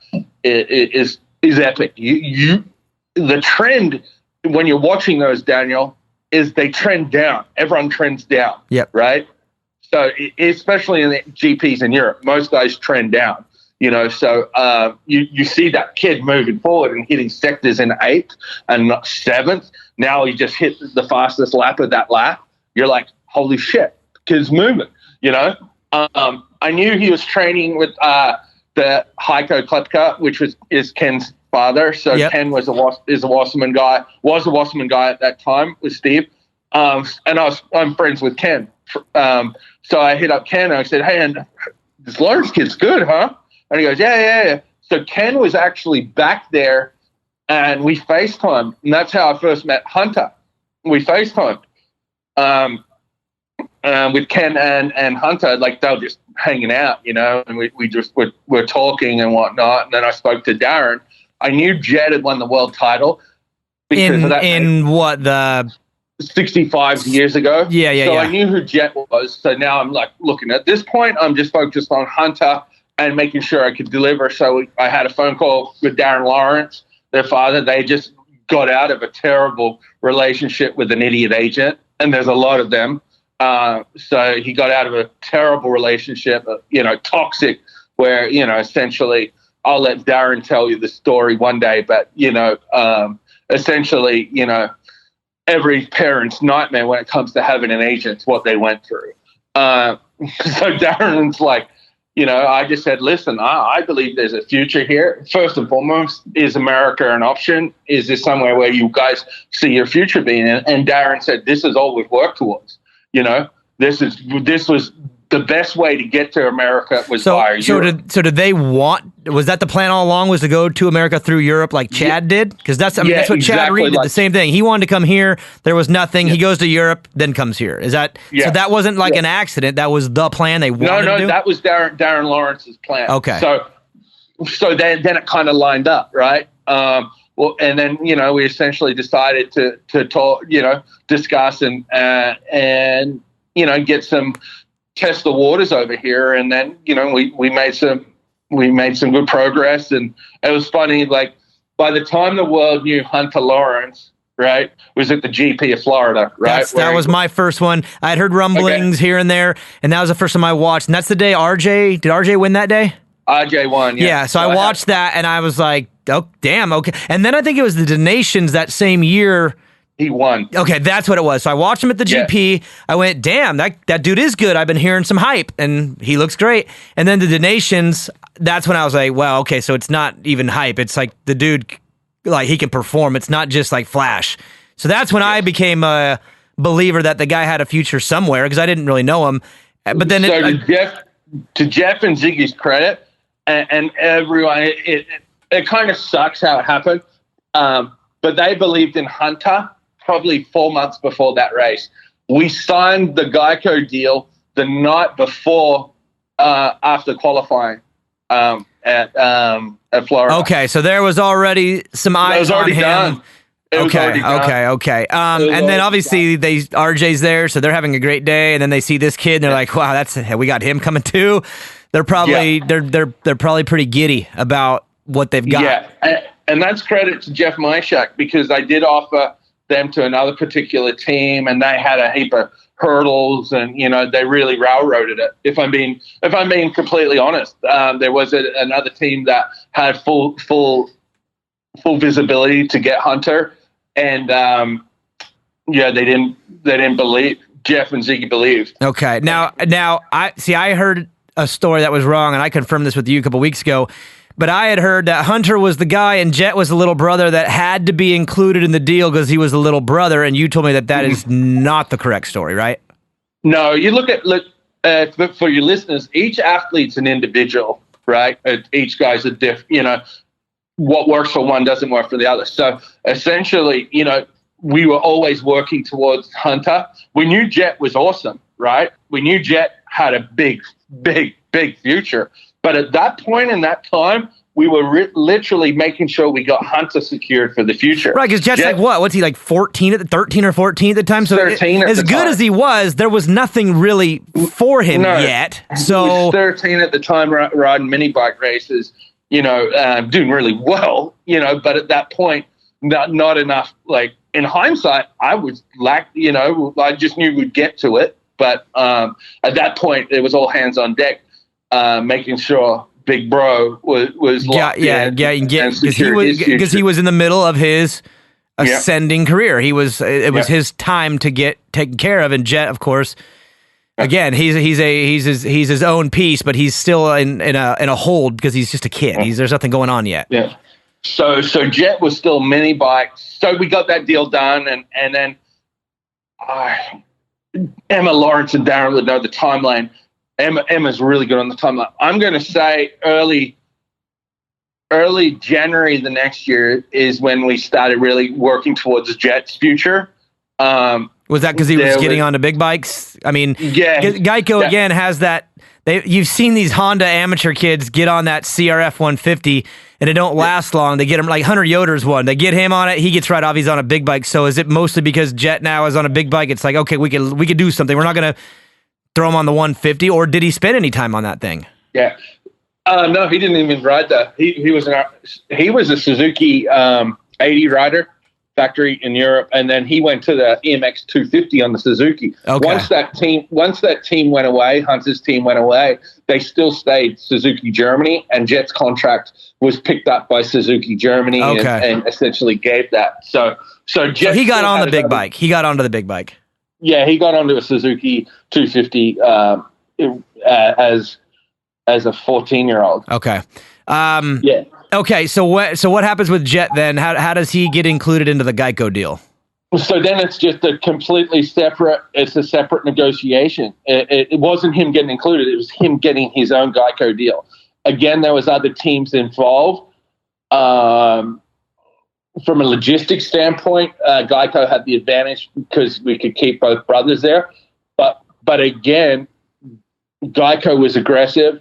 is epic. The trend when you're watching those, Daniel, is they trend down. Everyone trends down. Yep. Right. So especially in the GPs in Europe, most guys trend down. So you see that kid moving forward and hitting sectors in 8th and 7th. Now he just hit the fastest lap of that lap. You're like, holy shit, kid's moving. I knew he was training with the Heiko Klepka, which is Ken's father. So Ken was a Wasserman guy. Was a Wasserman guy at that time with Steve. And I'm friends with Ken. So I hit up Ken and I said, hey, and this Lawrence kid's good, huh? And he goes, yeah. So Ken was actually back there, and we FaceTimed, and that's how I first met Hunter. We FaceTimed. With Ken and Hunter, like they were just hanging out, and we just were talking and whatnot. And then I spoke to Darren. I knew Jed had won the world title because of that. In what, the 65 years ago. Yeah. I knew who Jet was. So now I'm like looking at this point, I'm just focused on Hunter and making sure I could deliver. So I had a phone call with Darren Lawrence, their father. They just got out of a terrible relationship with an idiot agent, and there's a lot of them. So he got out of a terrible relationship, toxic, where, essentially, I'll let Darren tell you the story one day, but, essentially, every parent's nightmare when it comes to having an agent is what they went through. So Darren's like, I just said, listen, I believe there's a future here. First and foremost, is America an option? Is this somewhere where you guys see your future being in? And Darren said, this is all we've worked towards. This was the best way to get to America was via Europe. Did they want? Was that the plan all along? Was to go to America through Europe like Chad did? Because that's what exactly Chad Reed did. The same thing. He wanted to come here. There was nothing. He goes to Europe, then comes here. Is that so? That wasn't like an accident. That was the plan they wanted to do? That was Darren Lawrence's plan. Okay. So then it kind of lined up, right? Well, and then we essentially decided to talk, discuss and get some. Test the waters over here, and then we made some good progress, and it was funny. Like by the time the world knew Hunter Lawrence, right, was at the GP of Florida, right? That was my first one. I had heard rumblings here and there, and that was the first time I watched. And that's the day did RJ win that day? RJ won. Yeah. So I watched that, and I was like, oh damn, okay. And then I think it was the Donations that same year. He won. Okay, that's what it was. So I watched him at the GP. I went, damn, that dude is good. I've been hearing some hype, and he looks great. And then the Donations, that's when I was like, well, okay, so it's not even hype. It's like the dude, like he can perform. It's not just like flash. So that's when I became a believer that the guy had a future somewhere because I didn't really know him. But then to Jeff and Ziggy's credit, and everyone, it kind of sucks how it happened. But they believed in Hunter. Probably 4 months before that race. We signed the Geico deal the night before, after qualifying at Florida. Okay, so there was already some eyes on him. Done. Okay. And then obviously RJ's there, so they're having a great day. And then they see this kid, and they're like, "Wow, we got him coming too." They're probably they're probably pretty giddy about what they've got. Yeah, and that's credit to Jeff Myshak because I did offer them to another particular team, and they had a heap of hurdles, and they really railroaded it. If I'm being completely honest, there was another team that had full visibility to get Hunter, and they didn't believe. Jeff and Ziggy believed. Okay, now I heard a story that was wrong, and I confirmed this with you a couple weeks ago. But I had heard that Hunter was the guy and Jet was the little brother that had to be included in the deal because he was the little brother, and you told me that is not the correct story, right? No, you look for your listeners, each athlete's an individual, right? Each guy's a different, what works for one doesn't work for the other. So essentially, we were always working towards Hunter. We knew Jet was awesome, right? We knew Jet had a big future. But at that point in that time, we were literally making sure we got Hunter secured for the future. Right, because Jet's like what? What's he like 13 or 14 at the time? So 13 at as good time. As he was, there was nothing really for him yet. So he was 13 at the time, riding mini bike races, doing really well, but at that point, not enough. Like in hindsight, I was I just knew we'd get to it. But at that point, it was all hands on deck. Making sure Big Bro was locked in. Because he was in the middle of his ascending career. It was his time to get taken care of. And Jet, of course, again, he's his own piece, but he's still in a hold because he's just a kid. There's nothing going on yet. Yeah. So Jet was still mini bikes. So we got that deal done, and then Emma Lawrence and Darren would know the timeline. Emma's really good on the timeline. I'm going to say early January the next year is when we started really working towards Jet's future. Was that because he was getting onto big bikes? I mean, Geico again has that. You've seen these Honda amateur kids get on that CRF 150, and it don't last long. They get him like Hunter Yoder's one. They get him on it. He gets right off. He's on a big bike. So is it mostly because Jet now is on a big bike? It's like, okay, we could do something. We're not going to throw him on the 150, or did he spend any time on that thing? Yeah. No, he didn't even ride that. He was a Suzuki 80 rider, factory in Europe, and then he went to the EMX 250 on the Suzuki. Okay. Once that team went away, Hunter's team went away, they still stayed Suzuki Germany, and Jet's contract was picked up by Suzuki Germany and essentially gave that. So Jet he got on the big bike. He got onto the big bike. Yeah, he got onto a Suzuki 250 as a 14-year-old. Okay. Yeah. Okay, so what happens with Jet then? How does he get included into the Geico deal? So then it's just a completely separate. It's a separate negotiation. It wasn't him getting included. It was him getting his own Geico deal. Again, there was other teams involved. From a logistics standpoint, Geico had the advantage because we could keep both brothers there. But again, Geico was aggressive.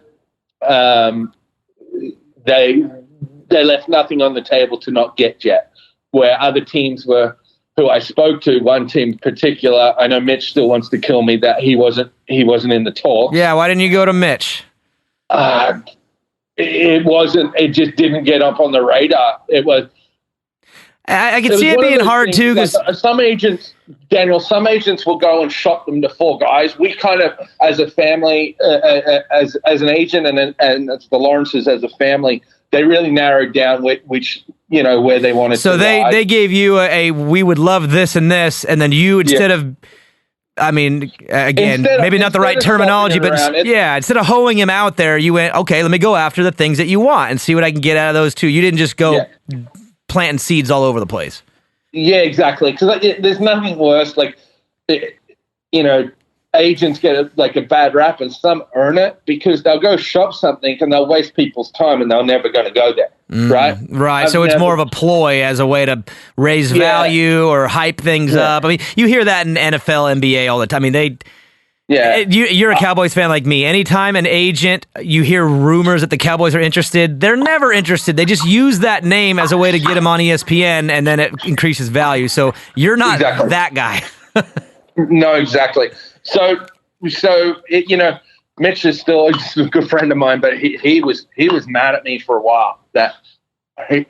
They left nothing on the table to not get Jet, where other teams were, who I spoke to, one team in particular, I know Mitch still wants to kill me that he wasn't in the talk. Yeah, why didn't you go to Mitch? It just didn't get up on the radar. It was. I can see it being hard too, because some agents, Daniel, will go and shop them to 4 guys. We kind of, as a family, as an agent, and as the Lawrences as a family, they really narrowed down which where they wanted. So to they gave you we would love this and this, and then you instead of. I mean, again, maybe not the right terminology, but instead of hoeing him out there, you went, okay, let me go after the things that you want and see what I can get out of those two. You didn't just go planting seeds all over the place. Yeah, exactly. Because there's nothing worse. Agents get a bad rap, and some earn it because they'll go shop something and they'll waste people's time, and they're never going to go there. Right. Right. So it's more of a ploy as a way to raise value or hype things up. I mean, you hear that in NFL, NBA all the time. I mean, you're a Cowboys fan like me. Anytime an agent, you hear rumors that the Cowboys are interested, they're never interested. They just use that name as a way to get them on ESPN, and then it increases value. So you're not that guy. No, exactly. So Mitch is still a good friend of mine, but he was mad at me for a while that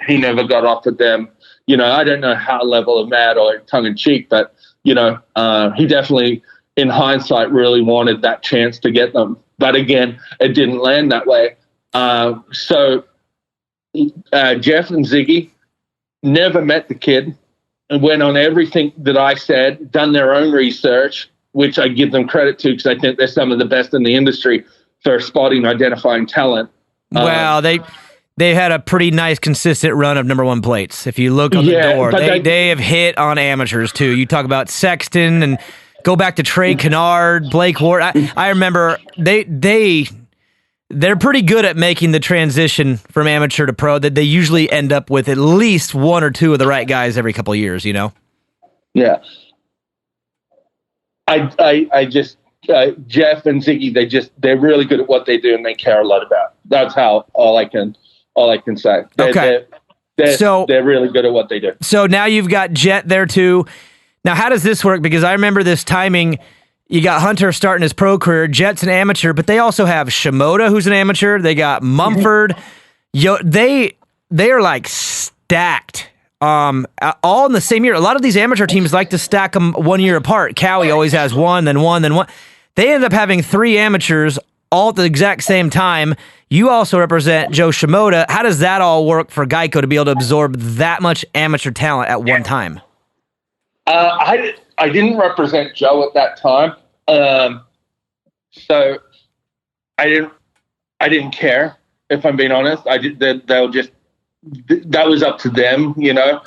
he never got offered them. I don't know how level of mad or tongue in cheek, but he definitely, in hindsight, really wanted that chance to get them. But again, it didn't land that way. So Jeff and Ziggy never met the kid and went on everything that I said, done their own research, which I give them credit to because I think they're some of the best in the industry for spotting, identifying talent. Well, they had a pretty nice, consistent run of number 1 plates. If you look on the door, they have hit on amateurs too. You talk about Sexton and go back to Trey Kennard, Blake Ward. I remember they're pretty good at making the transition from amateur to pro. That they usually end up with at least 1 or 2 of the right guys every couple of years. Yeah. I just Jeff and Ziggy, they're really good at what they do and they care a lot about. That's all I can say. They're really good at what they do. So now you've got Jet there too. Now, how does this work? Because I remember this timing. You got Hunter starting his pro career. Jet's an amateur, but they also have Shimoda, who's an amateur. They got Mumford. They are like stacked. All in the same year. A lot of these amateur teams like to stack them 1 year apart. Cowie always has 1, then 1, then 1. They end up having 3 amateurs all at the exact same time. You also represent Joe Shimoda. How does that all work for Geico to be able to absorb that much amateur talent at one time? I didn't represent Joe at that time, so I didn't care. If I'm being honest, they'll just. That was up to them,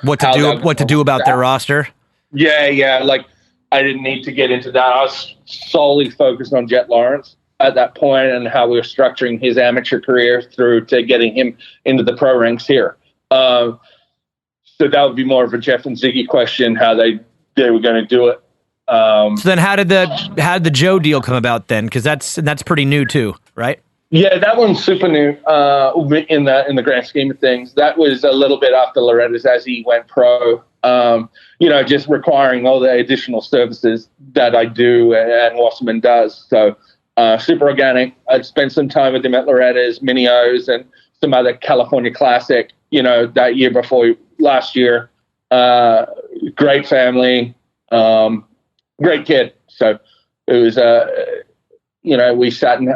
what to do about their roster. Yeah. Like I didn't need to get into that. I was solely focused on Jet Lawrence at that point and how we were structuring his amateur career through to getting him into the pro ranks here. So that would be more of a Jeff and Ziggy question, how they were going to do it. So then how did the Joe deal come about then? Because that's pretty new too, right? Yeah, that one's super new in the grand scheme of things. That was a little bit after Loretta's as he went pro. Just requiring all the additional services that I do and Wasserman does. So super organic. I'd spent some time with him at Loretta's, Mini-O's, and some other California Classic, that year before last year. Great family, great kid. So it was, we sat and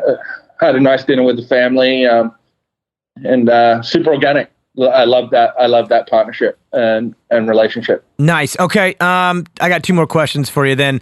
had a nice dinner with the family, and super organic. I love that. I love that partnership and relationship. Nice. Okay. I got two more questions for you then.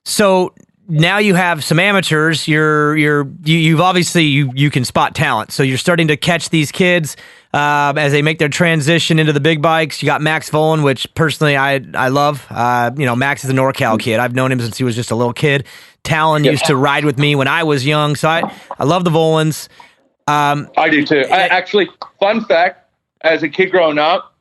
So now you have some amateurs. You've obviously you can spot talent. So you're starting to catch these kids as they make their transition into the big bikes. You got Max Volan, which personally I love. Max is a NorCal kid. I've known him since he was just a little kid. Talon used to ride with me when I was young, so I love the Volans. I do too. Actually, fun fact. As a kid growing up,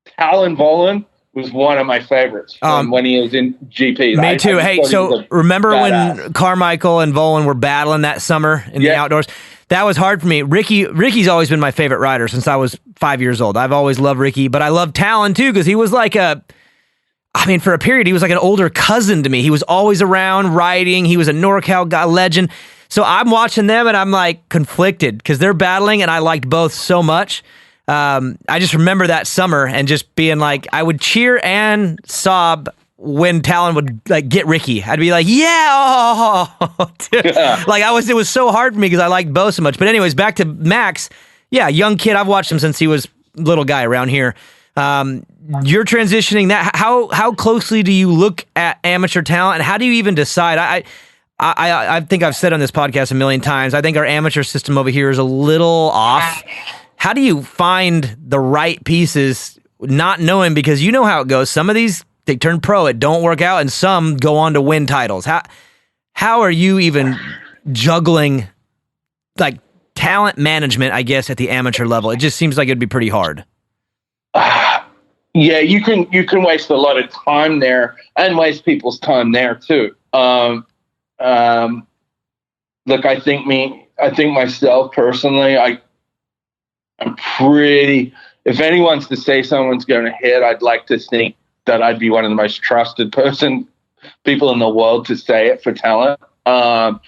Talon Volan was one of my favorites when he was in GP. Me too. Hey, so remember when Carmichael and Volan were battling that summer in the outdoors? That was hard for me. Ricky's always been my favorite rider since I was 5 years old. I've always loved Ricky, but I love Talon too because he was like for a period, he was like an older cousin to me. He was always around riding. He was a NorCal guy, legend. So I'm watching them and I'm like conflicted because they're battling and I liked both so much. I just remember that summer and just being like, I would cheer and sob when Talon would like get Ricky. I'd be like, yeah, it was so hard for me because I liked both so much. But anyways, back to Max. Yeah, young kid. I've watched him since he was little guy around here. You're transitioning that. How closely do you look at amateur talent and how do you even decide? I think I've said on this podcast a million times, I think our amateur system over here is a little off. How do you find the right pieces, not knowing, because you know how it goes. Some of these, they turn pro, it don't work out, and some go on to win titles. How are you even juggling like talent management, I guess, at the amateur level? It just seems like it'd be pretty hard. Yeah, you can waste a lot of time there and waste people's time there too. Look, I think myself personally, I'm pretty, if anyone's to say someone's going to hit, I'd like to think that I'd be one of the most trusted people in the world to say it for talent. I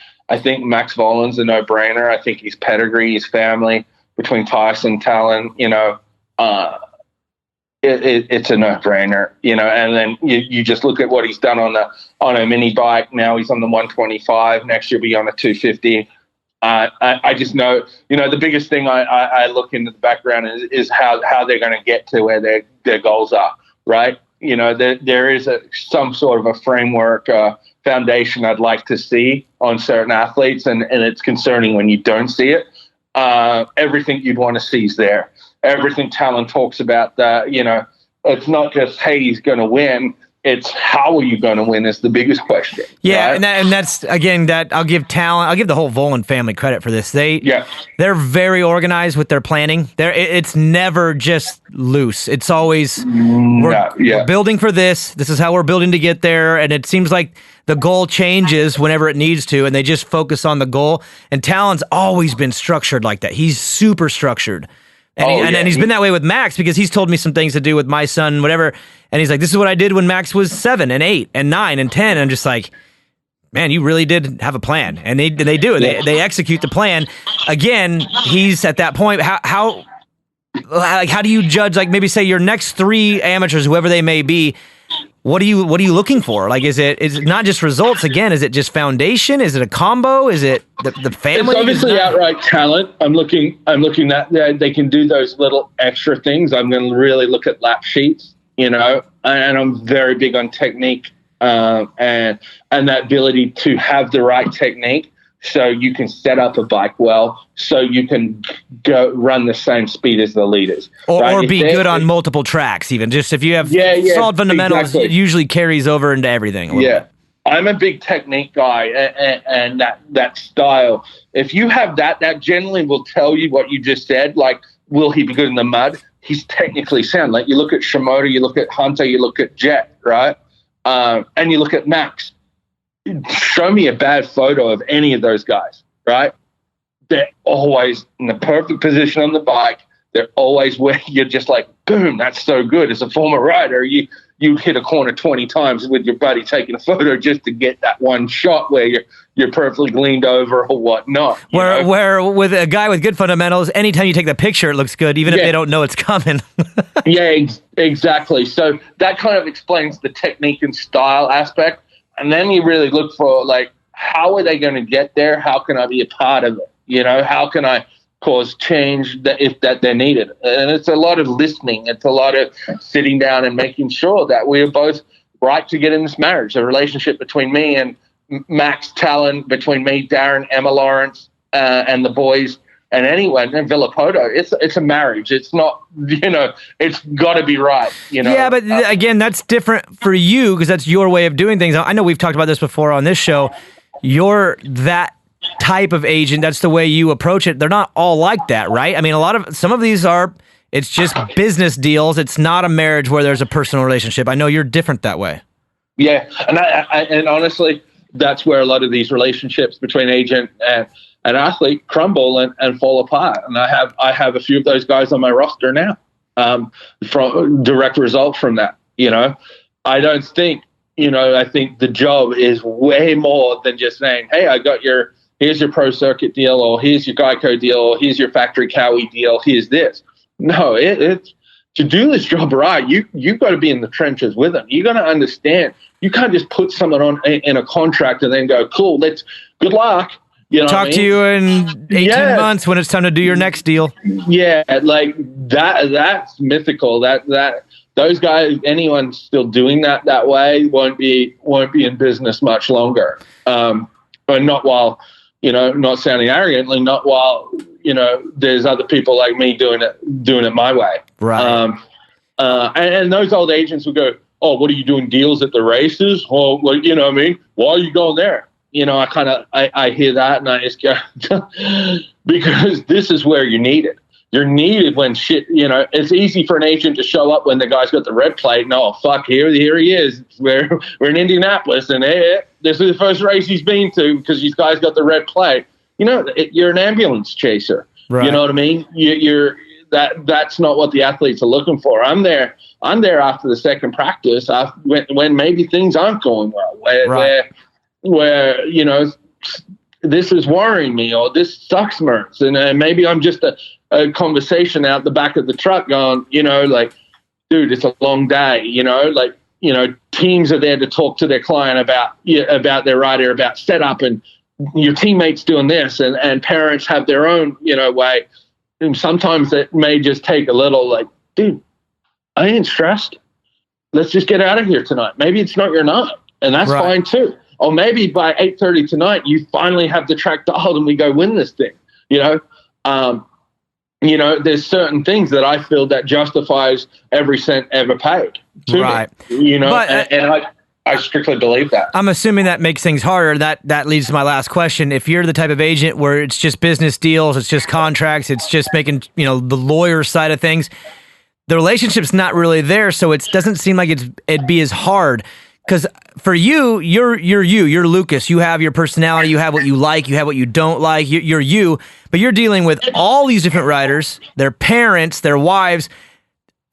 think Max Volan's a no-brainer. I think his pedigree, his family, between Tyson, Talon, it's a no-brainer, and then you just look at what he's done on a mini bike. Now he's on the 125. Next year he'll be on a 250. I just know, the biggest thing I look into the background is how they're going to get to where their goals are, right? There is some sort of a framework, foundation I'd like to see on certain athletes, and it's concerning when you don't see it. Everything you'd want to see is there. Everything Talon talks about that, it's not just, hey, he's going to win. It's how are you going to win is the biggest question. Yeah, right? and that's again that I'll give the whole Volan family credit for this. They're very organized with their planning. It's never just loose. It's always we're building for this. This is how we're building to get there, and it seems like the goal changes whenever it needs to, and they just focus on the goal. And Talon's always been structured like that. He's super structured. And he's been that way with Max because he's told me some things to do with my son, whatever. And he's like, this is what I did when Max was 7 and 8 and 9 and 10. And I'm just like, man, you really did have a plan. And they do. They execute the plan. Again, he's at that point. How do you judge, like maybe say your next 3 amateurs, whoever they may be, what are you looking for? Like, is it not just results again? Is it just foundation? Is it a combo? Is it the family? It's obviously outright talent. I'm looking at they can do those little extra things. I'm going to really look at lap sheets, and I'm very big on technique, and that ability to have the right technique so you can set up a bike well, so you can go run the same speed as the leaders. Or be good on multiple tracks even. Just if you have solid fundamentals, exactly. It usually carries over into everything. Bit. I'm a big technique guy, and that style. If you have that generally will tell you what you just said, like, will he be good in the mud? He's technically sound. Like, you look at Shimoda, you look at Hunter, you look at Jet, right? And you look at Max. Show me a bad photo of any of those guys, right? they're always in the perfect position on the bike. They're always where you're just like, boom, that's so good. As a former rider, you hit a corner 20 times with your buddy taking a photo just to get that one shot where you're perfectly leaned over or whatnot. Where with a guy with good fundamentals, anytime you take the picture, it looks good, even if they don't know it's coming. Exactly. So that kind of explains the technique and style aspect. And then you really look for, like, how are they going to get there? How can I be a part of it? How can I cause change if they're needed? And it's a lot of listening. It's a lot of sitting down and making sure that we are both right to get in this marriage, a relationship between me and Max Talon, between me, Darren, Emma Lawrence, and the boys, and anyone, and Villapoto. It's a marriage. It's not, it's got to be right. Yeah, but again, that's different for you because that's your way of doing things. I know we've talked about this before on this show. You're that type of agent. That's the way you approach it. They're not all like that, right? I mean, some of these are, it's just business deals. It's not a marriage where there's a personal relationship. I know you're different that way. Yeah, and honestly, that's where a lot of these relationships between agent and athlete crumble and fall apart. And I have a few of those guys on my roster now, from direct result from that. I don't think, I think the job is way more than just saying, hey, here's your pro circuit deal, or here's your Geico deal, or here's your factory Cowie deal, here's this. No, it's to do this job right, you've got to be in the trenches with them. You got to understand. You can't just put someone on in a contract and then go, cool, good luck. Talk to you in 18 months when it's time to do your next deal. Yeah, like that's mythical. That those guys, anyone still doing that way won't be in business much longer. But not while, not sounding arrogantly, not while, there's other people like me doing it my way. Right. And those old agents will go, oh, what are you doing deals at the races? Well, why are you going there? I hear that and I just go, because this is where you're needed. You're needed when shit, it's easy for an agent to show up when the guy's got the red plate. No, fuck, here he is. We're in Indianapolis and this is the first race he's been to because these guys got the red plate. You're an ambulance chaser. Right. You know what I mean? That's not what the athletes are looking for. I'm there after the second practice when maybe things aren't going well, where this is worrying me, or this sucks, Mirtz, and maybe I'm just a conversation out the back of the truck going, like, dude, it's a long day, teams are there to talk to their client about their rider, about setup, and your teammates doing this, and parents have their own, way. And sometimes it may just take a little, like, dude, I ain't stressed. Let's just get out of here tonight. Maybe it's not your night, and that's fine too. Or maybe by 8:30 tonight, you finally have the track dialed and we go win this thing. There's certain things that I feel that justifies every cent ever paid to me. And I strictly believe that. I'm assuming that makes things harder. That leads to my last question. If you're the type of agent where it's just business deals, it's just contracts, it's just making, the lawyer side of things, the relationship's not really there, so it doesn't seem like it'd be as hard. Because for you, you're Lucas. You have your personality. You have what you like. You have what you don't like. You're you. But you're dealing with all these different riders, their parents, their wives,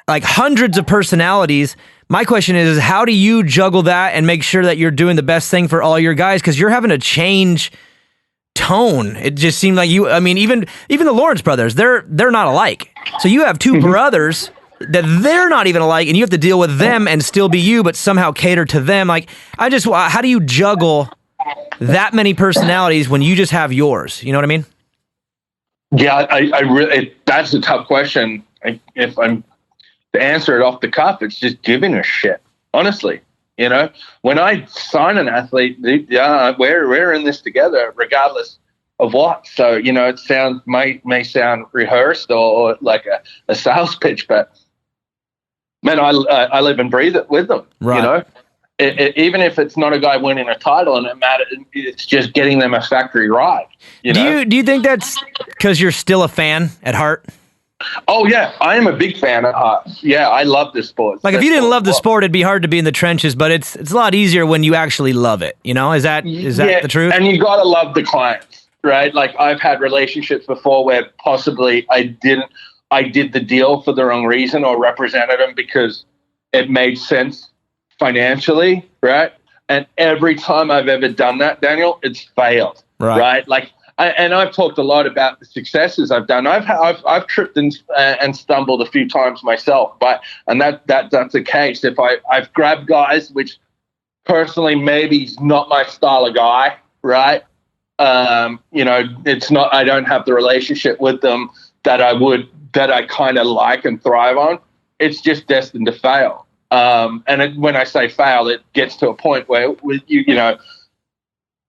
like hundreds of personalities. My question is, how do you juggle that and make sure that you're doing the best thing for all your guys? Because you're having to change tone. It just seemed like even the Lawrence brothers, they're not alike. So you have two brothers that they're not even alike, and you have to deal with them and still be you, but somehow cater to them. Like, how do you juggle that many personalities when you just have yours? You know what I mean? Yeah, I really, that's a tough question. If I'm to answer it off the cuff, it's just giving a shit, honestly. When I sign an athlete, we're in this together, regardless of what. So, it may sound rehearsed or like a sales pitch, but man, I live and breathe it with them. Right. Even if it's not a guy winning a title, and it matters, it's just getting them a factory ride. Do you think that's because you're still a fan at heart? Oh yeah, I am a big fan at heart. Yeah, I love this sport. Like, if you didn't love the sport, it'd be hard to be in the trenches. But it's a lot easier when you actually love it. Is that the truth? And you gotta love the clients. right? Like I've had relationships before where possibly I did the deal for the wrong reason or represented them because it made sense financially, right? And every time I've ever done that, Daniel, it's failed, right? Like, and I've talked a lot about the successes I've done. I've tripped and stumbled a few times myself, and that's the case. If I've grabbed guys, which personally maybe is not my style of guy, right? It's not. I don't have the relationship with them that I kind of like and thrive on. It's just destined to fail. When I say fail, it gets to a point where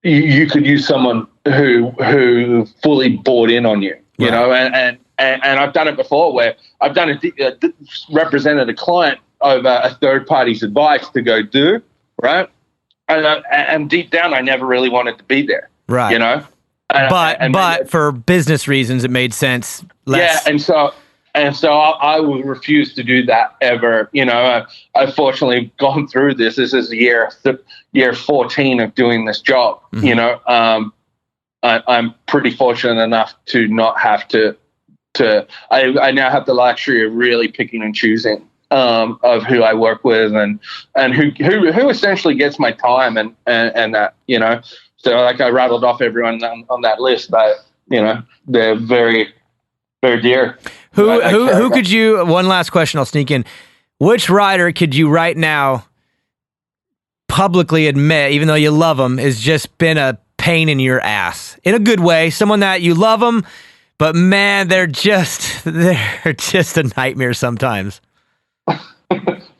you could use someone who fully bought in on you, you know, and I've done it before where I've done represented a client over a third party's advice to go do, right? And deep down, I never really wanted to be there, right? You know, but for business reasons, it made sense. Yeah, and so I will refuse to do that ever. You know, I've fortunately gone through this. This is year 14 of doing this job. Mm-hmm. You know, I'm pretty fortunate enough to not have to. I now have the luxury of really picking and choosing of who I work with and who essentially gets my time and that, you know. So like I rattled off everyone on that list, but you know they're very, very dear. Who could you? One last question, I'll sneak in. Which rider could you right now publicly admit, even though you love them, has just been a pain in your ass in a good way? Someone that you love them, but man, they're just a nightmare sometimes.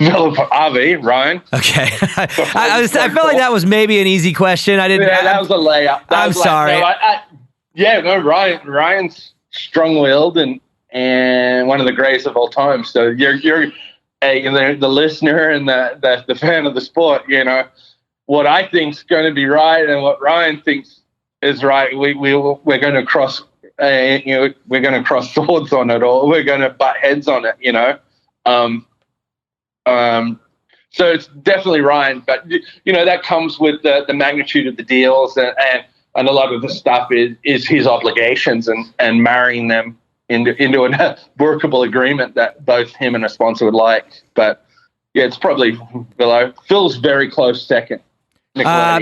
Avi, Ryan. Okay, I felt like that was maybe an easy question. I didn't. Yeah, that was a layup. I'm sorry. Ryan's strong-willed and one of the greatest of all time. So you're the listener and the fan of the sport. You know what I think's going to be right and what Ryan thinks is right. We're going to cross. We're going to cross swords on it, or we're going to butt heads on it. You know. So it's definitely Ryan, but you know that comes with the magnitude of the deals and a lot of the stuff is his obligations and marrying them into a workable agreement that both him and a sponsor would like. But yeah, it's probably below. Phil's very close second. Yeah,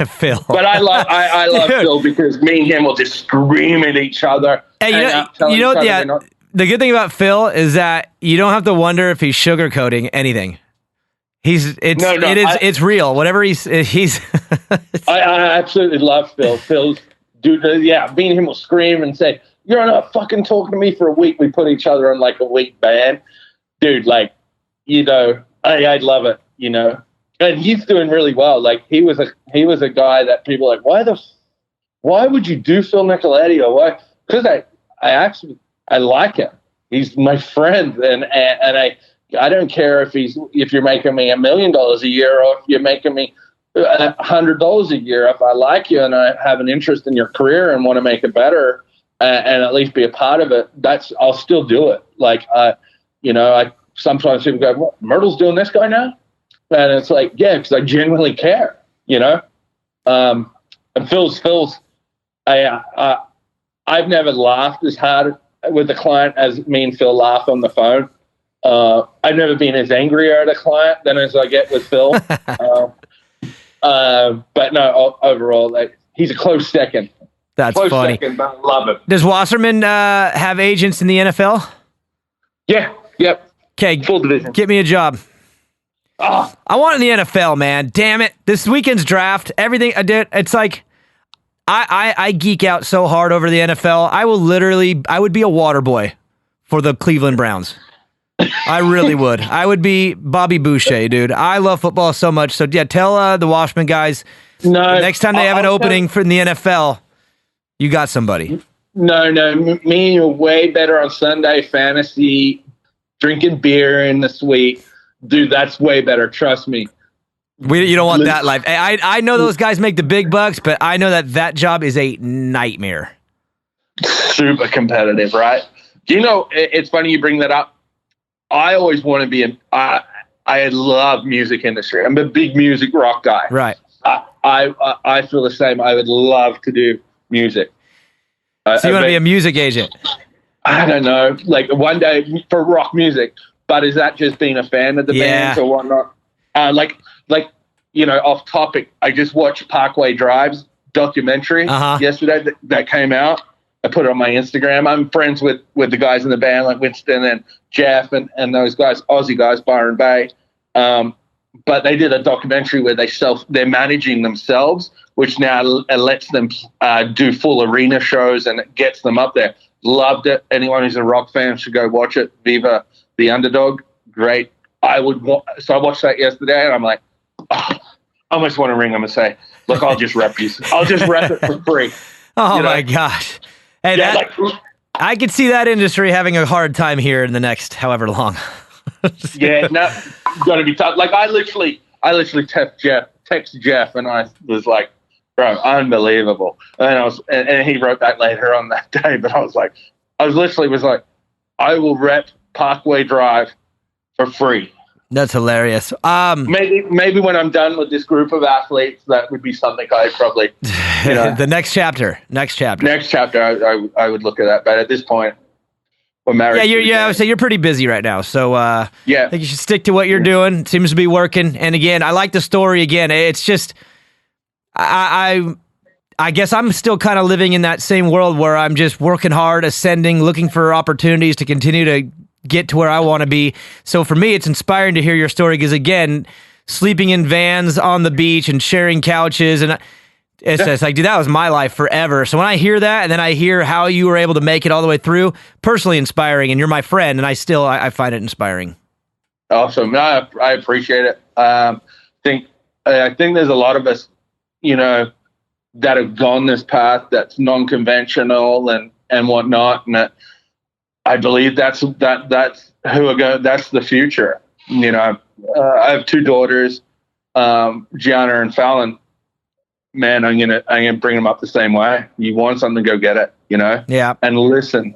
Phil. But I love Phil because me and him will just scream at each other. Hey, the good thing about Phil is that you don't have to wonder if he's sugarcoating anything. It's real. Whatever he's. I absolutely love Phil. Phil's dude. Yeah, me and him will scream and say, "You're not fucking talking to me for a week." We put each other on like a week ban, dude. Like, you know, I love it. You know, and he's doing really well. Like he was a guy that people are like, why would you do Phil Nicoletti or why? Because I like him. He's my friend, and I don't care if you're making me $1 million a year or if you're making me $100 a year. If I like you and I have an interest in your career and want to make it better and at least be a part of it, I'll still do it. Like sometimes people go, "What, Mirtl's doing this guy now?" And it's like, yeah, because I genuinely care. You know, and Phil's. I've never laughed as hard with a client as me and Phil laugh on the phone. I've never been as angry at a client than as I get with Phil. But no, overall, he's a close second. That's close funny. Second, but I love it. Does Wasserman have agents in the NFL? Yeah. Yep. Okay. Full division. Get me a job. Oh. I want in the NFL, man. Damn it. This weekend's draft, everything I did, it's like I geek out so hard over the NFL. I would be a water boy for the Cleveland Browns. I really would. I would be Bobby Boucher, dude. I love football so much. So yeah, tell the Washman guys the next time they have an opening in the NFL, you got somebody. No, me and you are way better on Sunday fantasy, drinking beer in the suite. Dude, that's way better. Trust me. You don't want that life. I know those guys make the big bucks, but I know that job is a nightmare. Super competitive, right? Do you know, it's funny you bring that up. I always want to be I love music industry. I'm a big music rock guy. Right. I feel the same. I would love to do music. So you want to be a music agent? I don't know, like one day for rock music, but is that just being a fan of the bands or whatnot? Like, off topic, I just watched Parkway Drive's documentary yesterday that came out. I put it on my Instagram. I'm friends with the guys in the band, like Winston and Jeff and those guys, Aussie guys, Byron Bay. But they did a documentary where they're managing themselves, which now lets them do full arena shows, and it gets them up there. Loved it. Anyone who's a rock fan should go watch it. Viva the Underdog. Great. So I watched that yesterday, and I'm like, I almost want to ring them and say, look, I'll just rep you. I'll just rep it for free. Oh, my gosh. Hey, I could see that industry having a hard time here in the next however long. Gonna be tough. Like I literally text Jeff, and I was like, bro, unbelievable. And he wrote that later on that day, but I was like, I will rep Parkway Drive for free. That's hilarious. Maybe when I'm done with this group of athletes, that would be something I'd probably, the next chapter. I would look at that. But at this point, we're married. So you're pretty busy right now. So I think you should stick to what you're doing. It seems to be working. And again, I like the story. Again, it's just, I guess I'm still kind of living in that same world where I'm just working hard, ascending, looking for opportunities to continue to get to where I want to be. So for me, it's inspiring to hear your story because, again, sleeping in vans on the beach and sharing couches, and it's just like, dude, that was my life forever. So when I hear that, and then I hear how you were able to make it all the way through, personally inspiring, and you're my friend, and I find it inspiring. Awesome. No, I appreciate it. I think there's a lot of us, that have gone this path that's non-conventional and whatnot, and I believe that's who are going. That's the future. I have two daughters, Gianna and Fallon. Man, I'm gonna bring them up the same way. You want something, go get it. Yeah. And listen.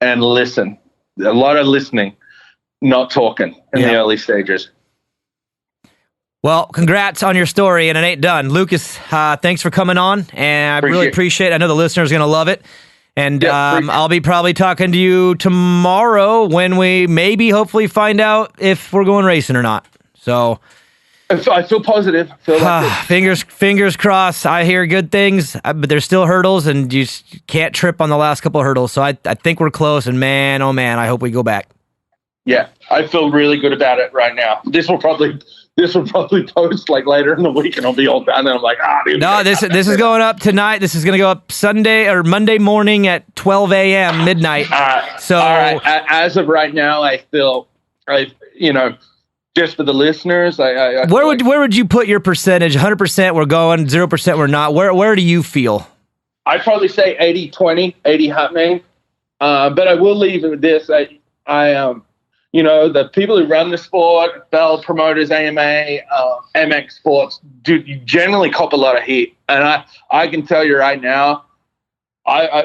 A lot of listening, not talking in the early stages. Well, congrats on your story, and it ain't done. Lucas, thanks for coming on, and I really appreciate it. I know the listeners are going to love it. And I'll be probably talking to you tomorrow when we hopefully find out if we're going racing or not. So I feel positive. Fingers crossed. I hear good things, but there's still hurdles, and you can't trip on the last couple of hurdles. So I think we're close, and man, oh man, I hope we go back. Yeah, I feel really good about it right now. This will probably post like later in the week, and I'll be all done. And I'm like, dude. No, this is going up tonight. This is going to go up Sunday or Monday morning at 12 a.m. midnight. So, all right. As of right now, I feel, just for the listeners, where would you put your percentage? 100% we're going, 0% we're not. Where do you feel? I'd probably say 80-20, 80 happening. But I will leave it with this. The people who run the sport, Bell promoters, AMA, MX Sports, do generally cop a lot of heat. And I can tell you right now,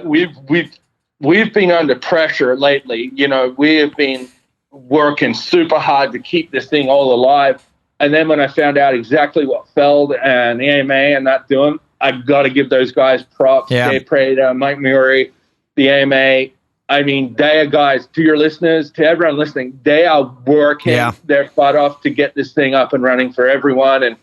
we've been under pressure lately. We have been working super hard to keep this thing all alive. And then when I found out exactly what Feld and the AMA and that doing, I've got to give those guys props. Yeah. Dave Prada, Mike Murray, the AMA. I mean, they are guys, to your listeners, to everyone listening, they are working their butt off to get this thing up and running for everyone, and,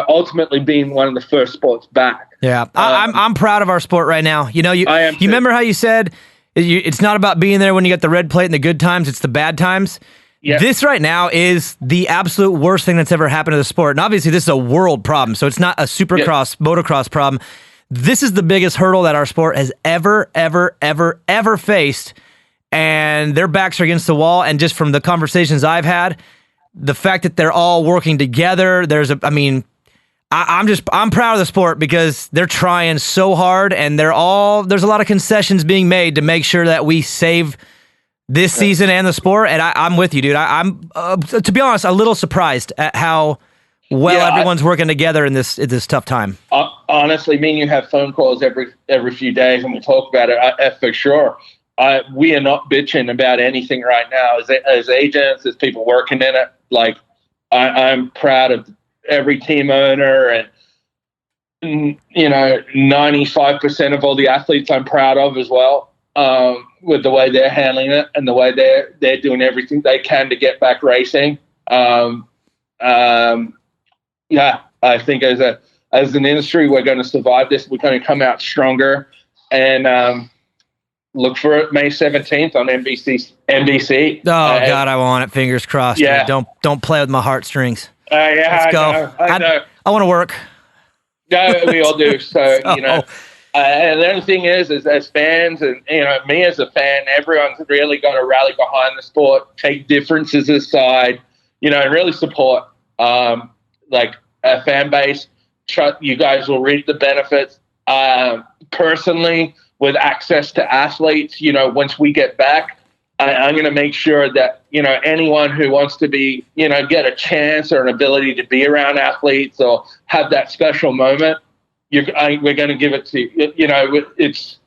ultimately being one of the first sports back. Yeah, I'm proud of our sport right now. You remember how you said it's not about being there when you get the red plate and the good times, it's the bad times? Yeah. This right now is the absolute worst thing that's ever happened to the sport. And obviously this is a world problem, so it's not a supercross, motocross problem. This is the biggest hurdle that our sport has ever faced, and their backs are against the wall. And just from the conversations I've had, the fact that they're all working together, I'm proud of the sport because they're trying so hard, and there's a lot of concessions being made to make sure that we save this season and the sport. And I'm with you, dude. I'm to be honest, a little surprised at how everyone's working together in this tough time. Honestly, me and you have phone calls every few days, and we talk about it for sure. We are not bitching about anything right now as agents, as people working in it. Like I'm proud of every team owner, and 95% of all the athletes I'm proud of as well, with the way they're handling it and the way they're doing everything they can to get back racing. I think as an industry, we're going to survive this. We're going to come out stronger, and look for it May 17th on NBC. Oh God, I want it. Fingers crossed. Yeah. Dude. Don't play with my heartstrings. Let's go. I know. I want to work. No, we all do. So, and the other thing is as fans and, me as a fan, everyone's really got to rally behind the sport, take differences aside, and really support, like a fan base. You guys will reap the benefits. Personally, with access to athletes, once we get back, I'm going to make sure that, anyone who wants to be, get a chance or an ability to be around athletes or have that special moment, we're going to give it to you. It's,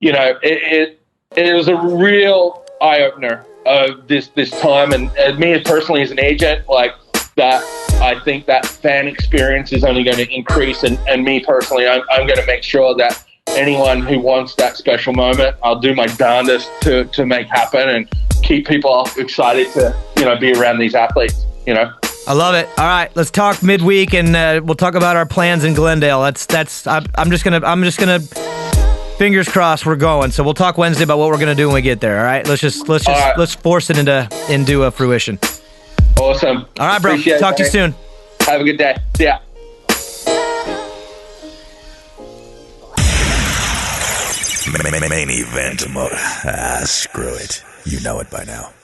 it was a real eye opener of this time. And me personally as an agent, like that, I think that fan experience is only going to increase. And me personally, I'm going to make sure that anyone who wants that special moment, I'll do my darndest to make happen and keep people excited to, be around these athletes, I love it. All right, let's talk midweek, and we'll talk about our plans in Glendale. I'm just gonna fingers crossed we're going. So we'll talk Wednesday about what we're gonna do when we get there. All right, let's force it into a fruition. Awesome. All right, bro. Appreciate Talk to you soon. Have a good day. See ya. Main event motor. Screw it. You know it by now.